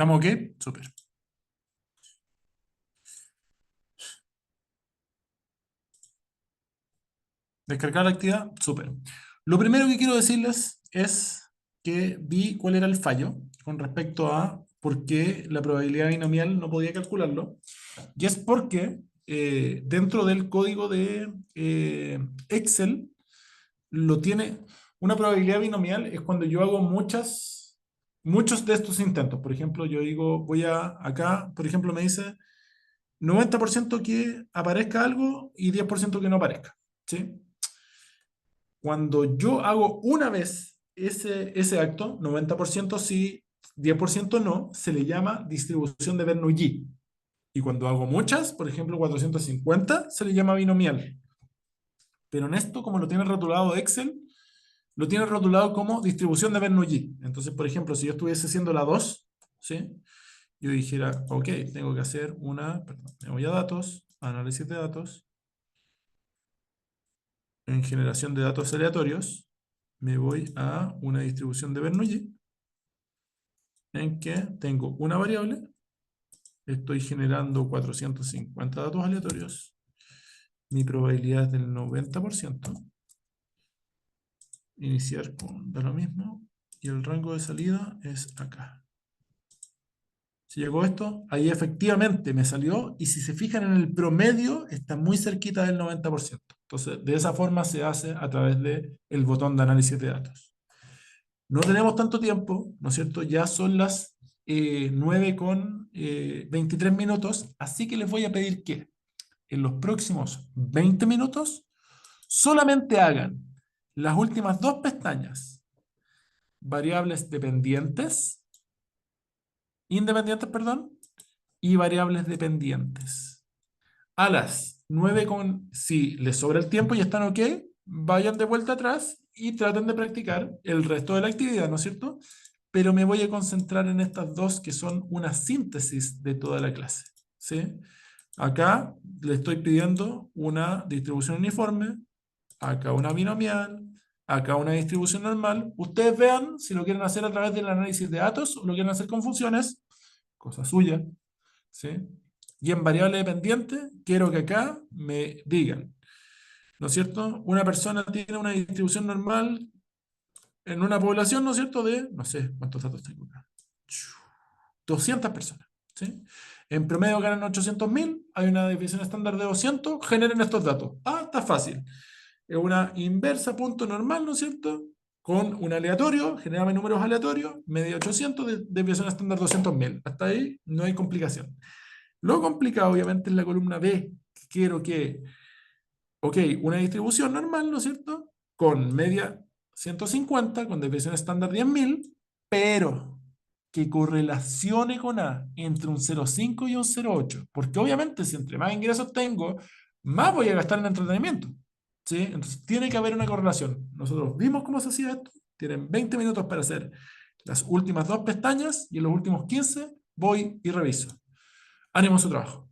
¿Estamos ok? Súper. Descargar la actividad, súper. Lo primero que quiero decirles es que vi cuál era el fallo con respecto a por qué la probabilidad binomial no podía calcularlo. Y es porque dentro del código de Excel lo tiene. Una probabilidad binomial es cuando yo hago muchos de estos intentos. Por ejemplo, yo digo, voy a acá, por ejemplo, me dice 90% que aparezca algo y 10% que no aparezca. ¿Sí? Cuando yo hago una vez ese acto, 90% sí, 10% no, se le llama distribución de Bernoulli. Y cuando hago muchas, por ejemplo 450, se le llama binomial. Pero en esto, como lo tiene rotulado Excel, lo tiene rotulado como distribución de Bernoulli. Entonces, por ejemplo, si yo estuviese haciendo la 2, ¿sí? Yo dijera, ok, tengo que hacer perdón, me voy a datos, análisis de datos, en generación de datos aleatorios, me voy a una distribución de Bernoulli, en que tengo una variable, estoy generando 450 datos aleatorios, mi probabilidad es del 90%, iniciar con da lo mismo, y el rango de salida es acá. Si llegó esto, ahí efectivamente me salió, y si se fijan en el promedio, está muy cerquita del 90%. Entonces, de esa forma se hace a través del botón de análisis de datos. No tenemos tanto tiempo, ¿no es cierto? Ya son las 9 con 23 minutos, así que les voy a pedir que en los próximos 20 minutos solamente hagan las últimas dos pestañas, variables independientes, perdón, y variables dependientes. A las 9 con, si les sobra el tiempo y están ok, vayan de vuelta atrás y traten de practicar el resto de la actividad, ¿no es cierto? Pero me voy a concentrar en estas dos que son una síntesis de toda la clase, ¿sí? Acá le estoy pidiendo una distribución uniforme, acá una binomial, acá una distribución normal. Ustedes vean si lo quieren hacer a través del análisis de datos o lo quieren hacer con funciones, cosa suya, ¿sí? Y en variable dependiente, quiero que acá me digan, ¿no es cierto? Una persona tiene una distribución normal en una población, ¿no es cierto? De, no sé, ¿cuántos datos tengo acá? 200 personas, ¿sí? En promedio ganan 800.000, hay una desviación estándar de 200, generen estos datos. Ah, está fácil. Es una inversa punto normal, ¿no es cierto? Con un aleatorio, generame números aleatorios, media 800, desviación estándar 200.000. Hasta ahí no hay complicación. Lo complicado, obviamente, es la columna B. Quiero que, ok, una distribución normal, ¿no es cierto? Con media 150, con desviación estándar 10.000, pero que correlacione con A entre un 0,5 y un 0,8. Porque obviamente, si entre más ingresos tengo, más voy a gastar en entretenimiento. ¿Sí? Entonces, tiene que haber una correlación. Nosotros vimos cómo se hacía esto. Tienen 20 minutos para hacer Las últimas dos pestañas y en los últimos 15 voy y reviso. Ánimo en su trabajo.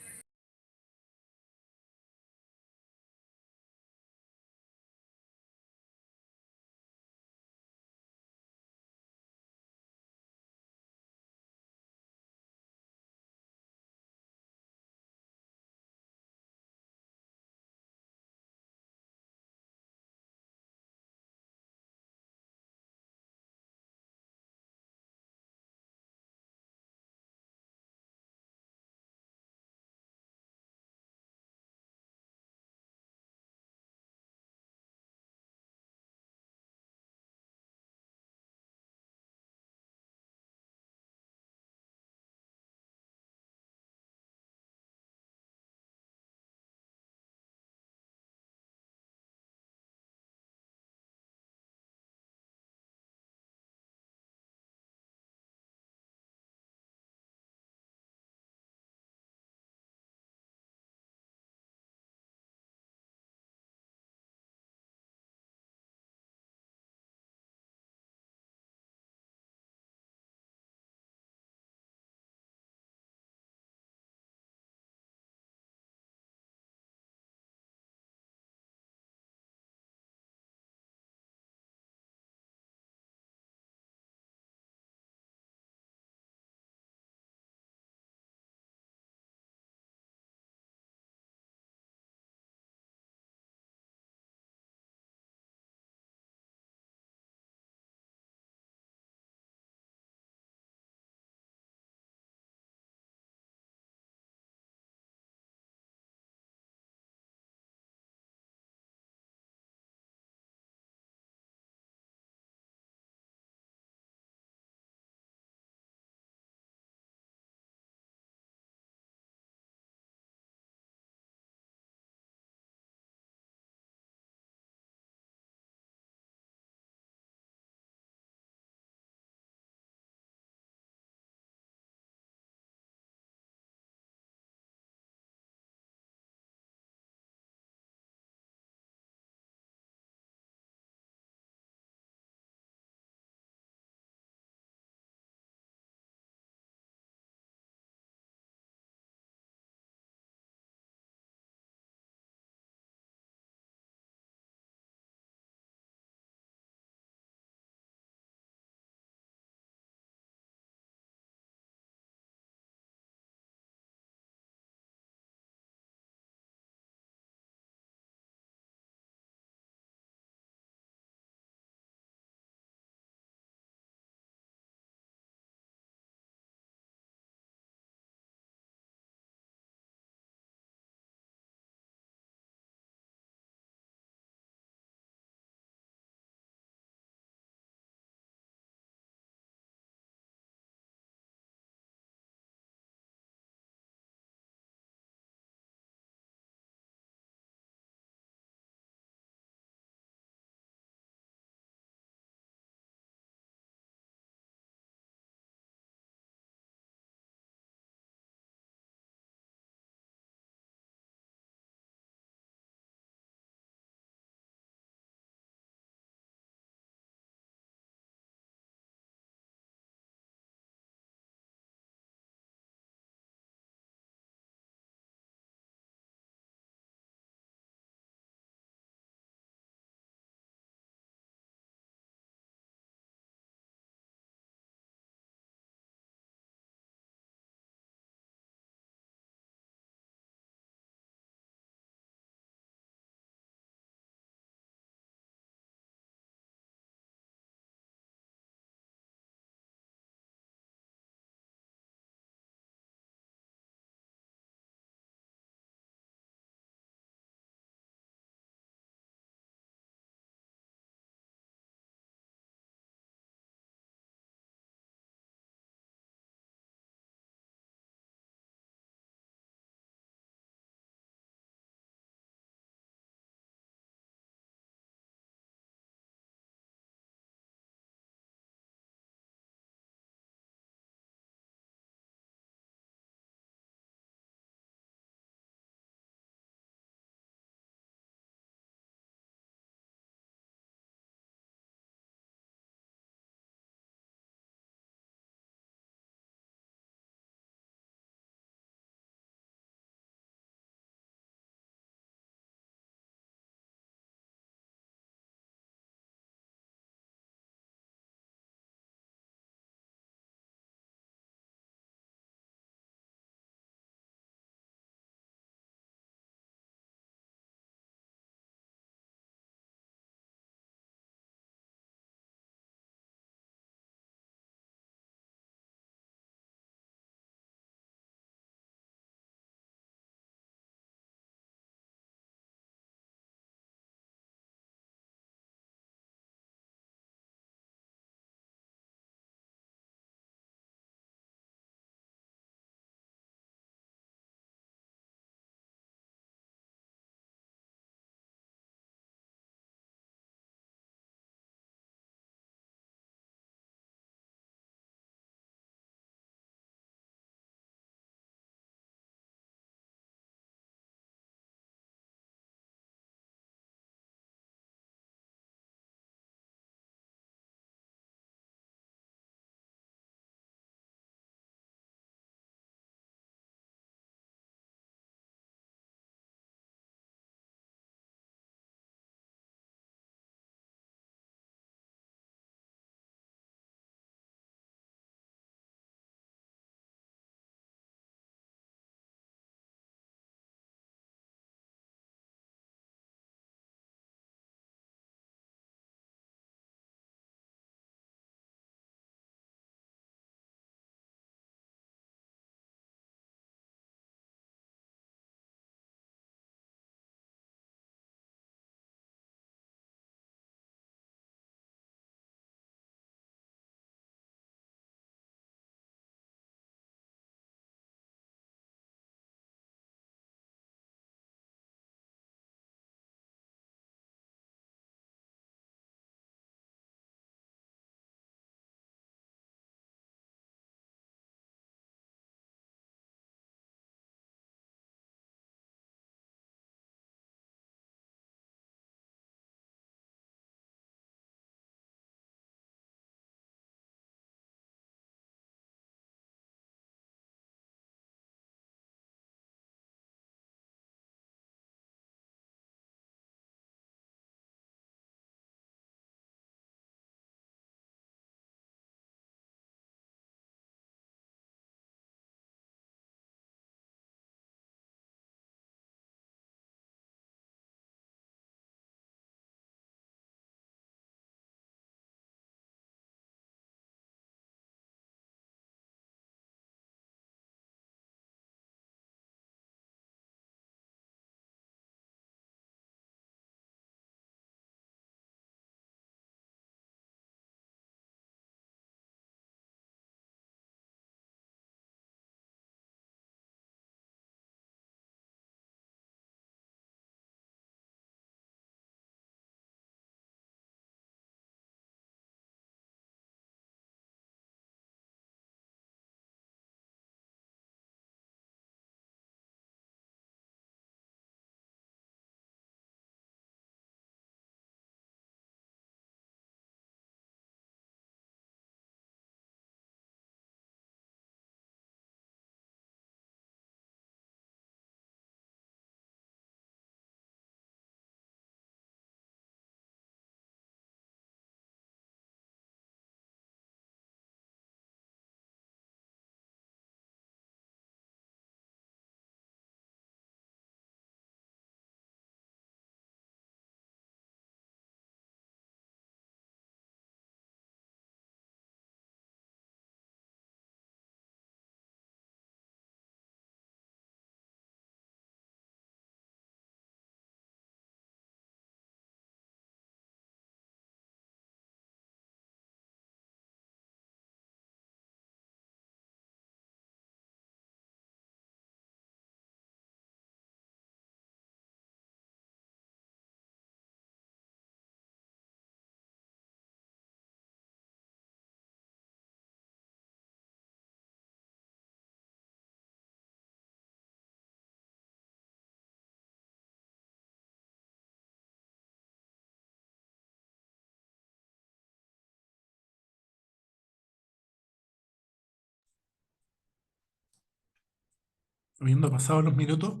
habiendo pasado los minutos,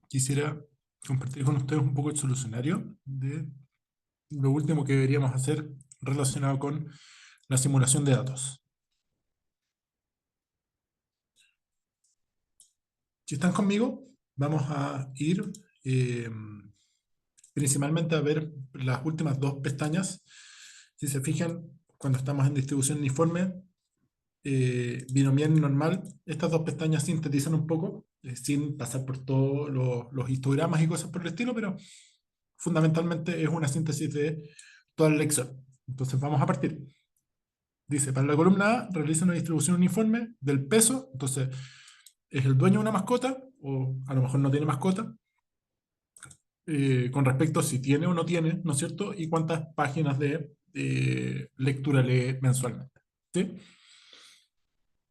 quisiera compartir con ustedes un poco el solucionario de lo último que deberíamos hacer relacionado con la simulación de datos. Si están conmigo, vamos a ir eh, principalmente a ver las últimas dos pestañas. Si se fijan, cuando estamos en distribución uniforme, binomial y normal, estas dos pestañas sintetizan un poco, sin pasar por todos los histogramas y cosas por el estilo, pero fundamentalmente es una síntesis de toda la lección. Entonces vamos a partir. Dice, para la columna A, realiza una distribución uniforme del peso, entonces es el dueño de una mascota, o a lo mejor no tiene mascota, con respecto a si tiene o no tiene, ¿no es cierto? Y cuántas páginas de lectura lee mensualmente. ¿Sí?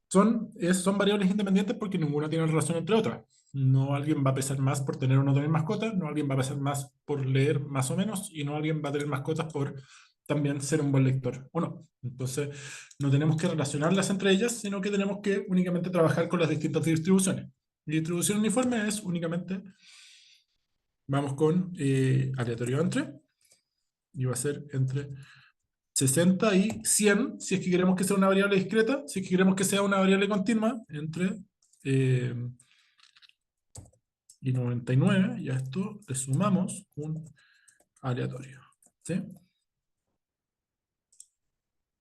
Son variables independientes porque ninguna tiene relación entre otras. No alguien va a pesar más por tener o no tener mascotas, no alguien va a pesar más por leer más o menos, y no alguien va a tener mascotas por también ser un buen lector o no. Entonces, no tenemos que relacionarlas entre ellas, sino que tenemos que únicamente trabajar con las distintas distribuciones. Mi distribución uniforme es únicamente, vamos con aleatorio entre, y va a ser entre 60 y 100, si es que queremos que sea una variable discreta, si es que queremos que sea una variable continua, entre eh, y 99, y a esto le sumamos un aleatorio. ¿Sí?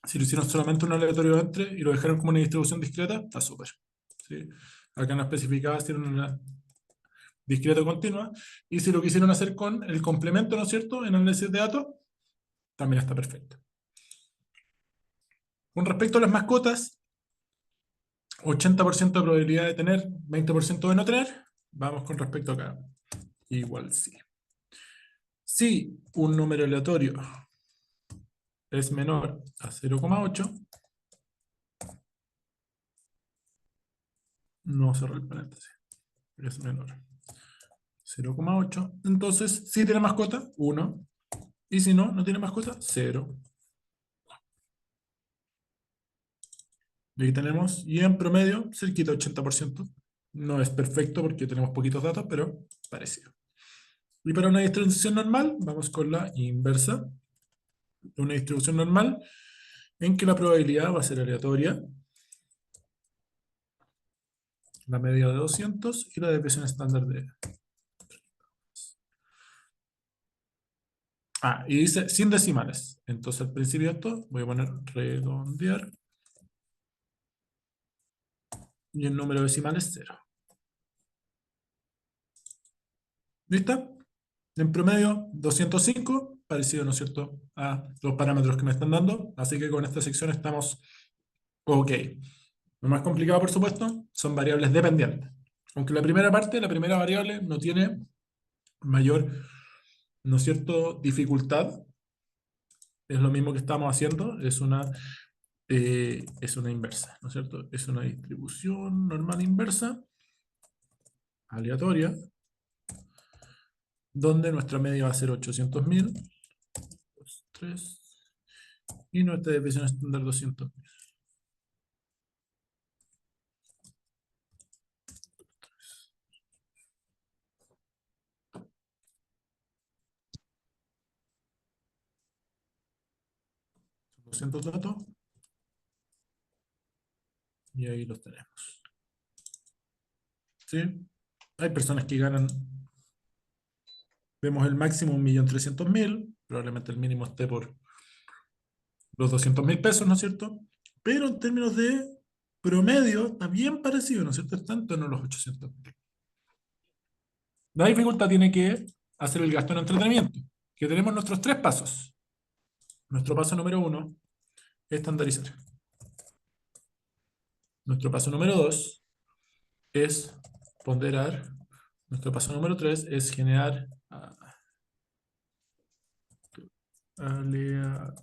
Si lo hicieron solamente un aleatorio entre y lo dejaron como una distribución discreta, está súper. ¿Sí? Acá no especificaba si era una discreta o continua, y si lo quisieron hacer con el complemento, ¿no es cierto?, en análisis de datos, también está perfecto. Con respecto a las mascotas, 80% de probabilidad de tener, 20% de no tener. Vamos con respecto acá. Igual sí. Si un número aleatorio es menor a 0,8, no cerro el paréntesis, es menor a 0,8, entonces si tiene mascota, 1. Y si no, no tiene mascota, 0. Y aquí tenemos, y en promedio, cerquita 80%. No es perfecto porque tenemos poquitos datos, pero parecido. Y para una distribución normal, vamos con la inversa. Una distribución normal en que la probabilidad va a ser aleatoria, la media de 200 y la desviación estándar de... Ah, y dice sin decimales. Entonces al principio de esto voy a poner redondear y el número decimal es 0. ¿Listo? En promedio 205, parecido, ¿no es cierto?, a los parámetros que me están dando. Así que con esta sección estamos ok. Lo más complicado, por supuesto, son variables dependientes. Aunque la primera parte, la primera variable, no tiene mayor, ¿no es cierto?, dificultad. Es lo mismo que estamos haciendo, es una inversa, ¿no es cierto? Es una distribución normal inversa, aleatoria, donde nuestra media va a ser 800.000, 3, y nuestra desviación estándar 200.000. Son 200 datos, y ahí los tenemos. ¿Sí? Hay personas que ganan, vemos el máximo 1.300.000, probablemente el mínimo esté por los 200.000 pesos, ¿no es cierto? Pero en términos de promedio, está bien parecido, ¿no es cierto? Está en torno a los 800.000. La dificultad tiene que hacer el gasto en entretenimiento, que tenemos nuestros tres pasos. Nuestro paso número 1, estandarizar. Nuestro paso número 2 es ponderar. Nuestro paso número 3 es generar alea-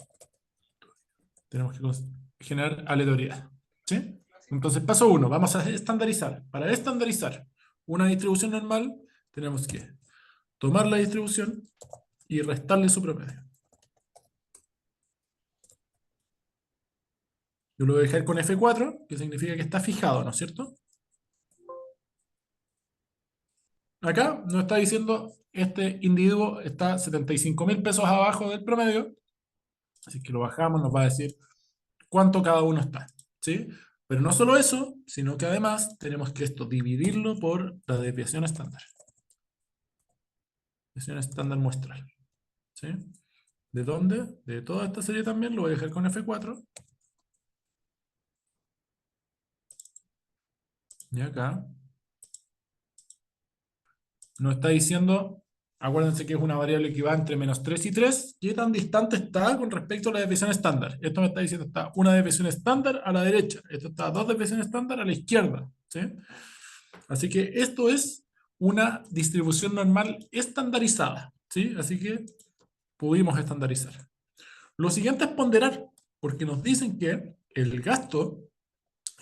tenemos que generar aleatoriedad. ¿Sí? Entonces, paso 1, vamos a estandarizar. Para estandarizar una distribución normal, tenemos que tomar la distribución y restarle su promedio. Yo lo voy a dejar con F4, que significa que está fijado, ¿no es cierto? Acá nos está diciendo este individuo está 75.000 pesos abajo del promedio, así que lo bajamos, nos va a decir cuánto cada uno está, ¿sí? Pero no solo eso, sino que además tenemos que esto dividirlo por la desviación estándar. Desviación estándar muestral, ¿sí? ¿De dónde? De toda esta serie también, lo voy a dejar con F4. Y acá nos está diciendo, acuérdense que es una variable que va entre -3 y 3, ¿qué tan distante está con respecto a la desviación estándar? Esto me está diciendo, está una desviación estándar a la derecha, esto está dos desviaciones estándar a la izquierda, ¿sí? Así que esto es una distribución normal estandarizada, ¿sí? Así que pudimos estandarizar. Lo siguiente es ponderar, porque nos dicen que el gasto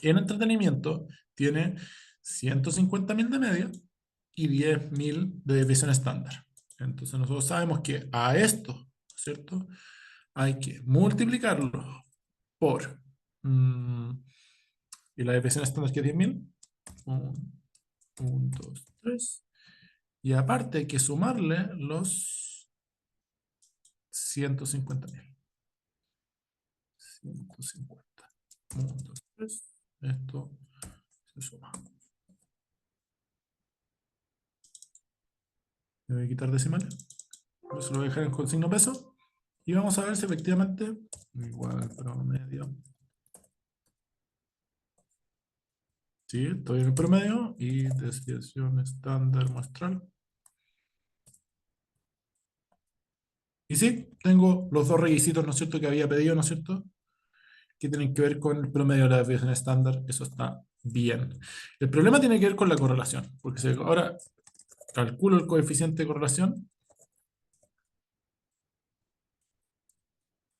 en entretenimiento tiene 150.000 de media y 10.000 de desviación estándar. Entonces nosotros sabemos que a esto, ¿cierto? Hay que multiplicarlo por y la desviación estándar que es 10.000. 1, 2, 3. Y aparte hay que sumarle los 150.000. 150. 1, 2, 3. Esto se suma. Me voy a quitar decimales. Por eso lo voy a dejar con signo peso. Y vamos a ver si efectivamente igual promedio. Sí, estoy en el promedio y desviación estándar muestral. Y sí, tengo los dos requisitos, ¿no es cierto?, que había pedido, ¿no es cierto?, que tienen que ver con el promedio de la desviación estándar. Eso está bien. El problema tiene que ver con la correlación, porque si ahora calculo el coeficiente de correlación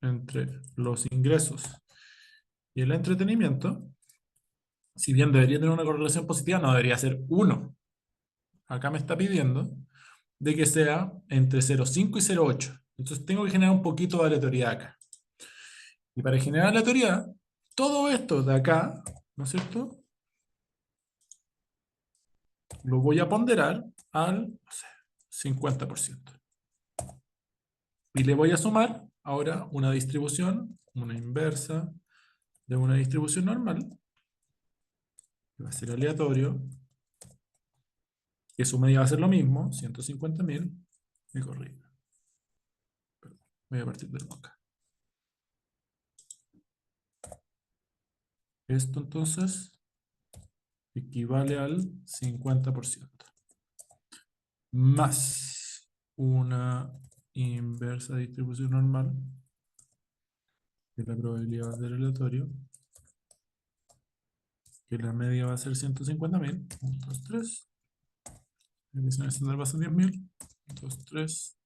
entre los ingresos y el entretenimiento, si bien debería tener una correlación positiva, no debería ser 1. Acá me está pidiendo de que sea entre 0,5 y 0,8. Entonces tengo que generar un poquito de aleatoriedad acá. Y para generar aleatoriedad, todo esto de acá, ¿no es cierto?, lo voy a ponderar al, no sé, 50%. Y le voy a sumar ahora una distribución, una inversa de una distribución normal, que va a ser aleatorio, que su medida va a ser lo mismo, 150.000, y corrido. Perdón, voy a partir del acá. Esto entonces equivale al 50%. Más una inversa distribución normal, que la probabilidad va a ser aleatorio, que la media va a ser 150.000, 1, 2, 3. La división estándar va a ser 10.000, 1, 2, 3.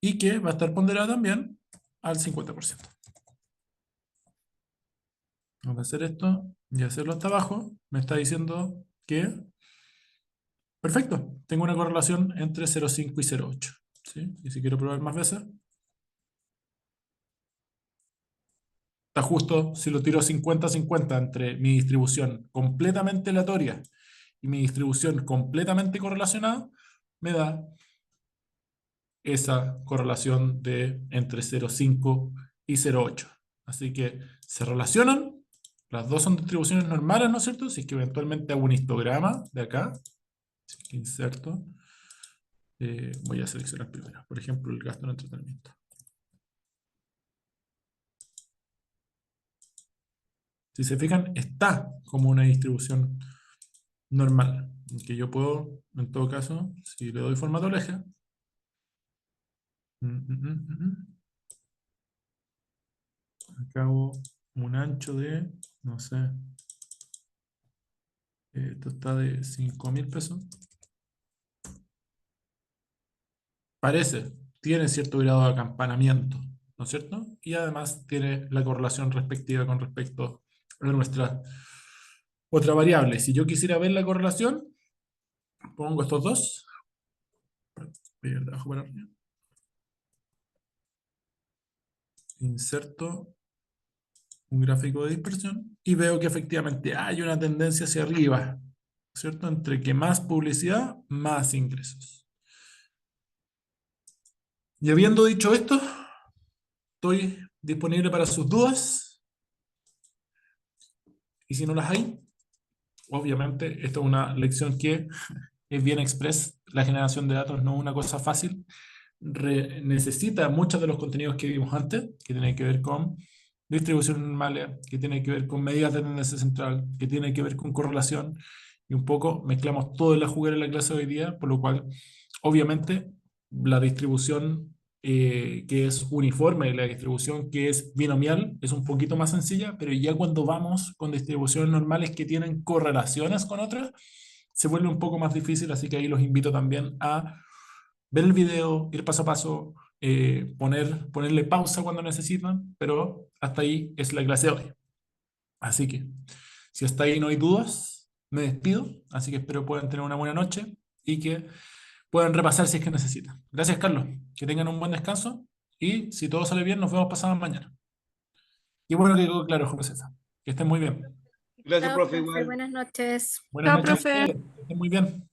Y que va a estar ponderada también al 50%. Vamos a hacer esto y hacerlo hasta abajo. Me está diciendo que, perfecto, tengo una correlación entre 0,5 y 0,8. ¿Sí? Y si quiero probar más veces, está justo, si lo tiro 50-50 entre mi distribución completamente aleatoria y mi distribución completamente correlacionada, me da esa correlación de entre 0,5 y 0,8. Así que se relacionan, las dos son distribuciones normales, ¿no es cierto? Si es que eventualmente hago un histograma de acá, inserto, voy a seleccionar primero, por ejemplo, el gasto en entretenimiento. Si se fijan, está como una distribución normal, que yo puedo, en todo caso, si le doy formato al eje, acá hago un ancho de, no sé, esto está de 5.000 pesos. Parece, tiene cierto grado de acampanamiento, ¿no es cierto? Y además tiene la correlación respectiva con respecto a nuestra otra variable. Si yo quisiera ver la correlación, pongo estos dos, voy de abajo para arriba, inserto un gráfico de dispersión y veo que efectivamente hay una tendencia hacia arriba, ¿cierto? Entre que más publicidad, más ingresos. Y habiendo dicho esto, estoy disponible para sus dudas. Y si no las hay, obviamente, esto es una lección que es bien express. La generación de datos no es una cosa fácil. Necesita muchos de los contenidos que vimos antes, que tienen que ver con distribución normales, que tiene que ver con medidas de tendencia central, que tiene que ver con correlación, y un poco mezclamos todo en la juguera en la clase de hoy día, por lo cual, obviamente, la distribución que es uniforme y la distribución que es binomial es un poquito más sencilla, pero ya cuando vamos con distribuciones normales que tienen correlaciones con otras, se vuelve un poco más difícil, así que ahí los invito también a ver el video, ir paso a paso, ponerle pausa cuando necesitan, pero hasta ahí es la clase de hoy. Así que, si hasta ahí no hay dudas, me despido, así que espero puedan tener una buena noche y que puedan repasar si es que necesitan. Gracias, Carlos. Que tengan un buen descanso y si todo sale bien, nos vemos pasado mañana. Y bueno que quedó claro, Josefa. Que estén muy bien.
Gracias,
Chao,
profe,
profe,
igual.
buenas noches.
Buenas
Chao,
noches a
profe.
ustedes. Que estén muy bien.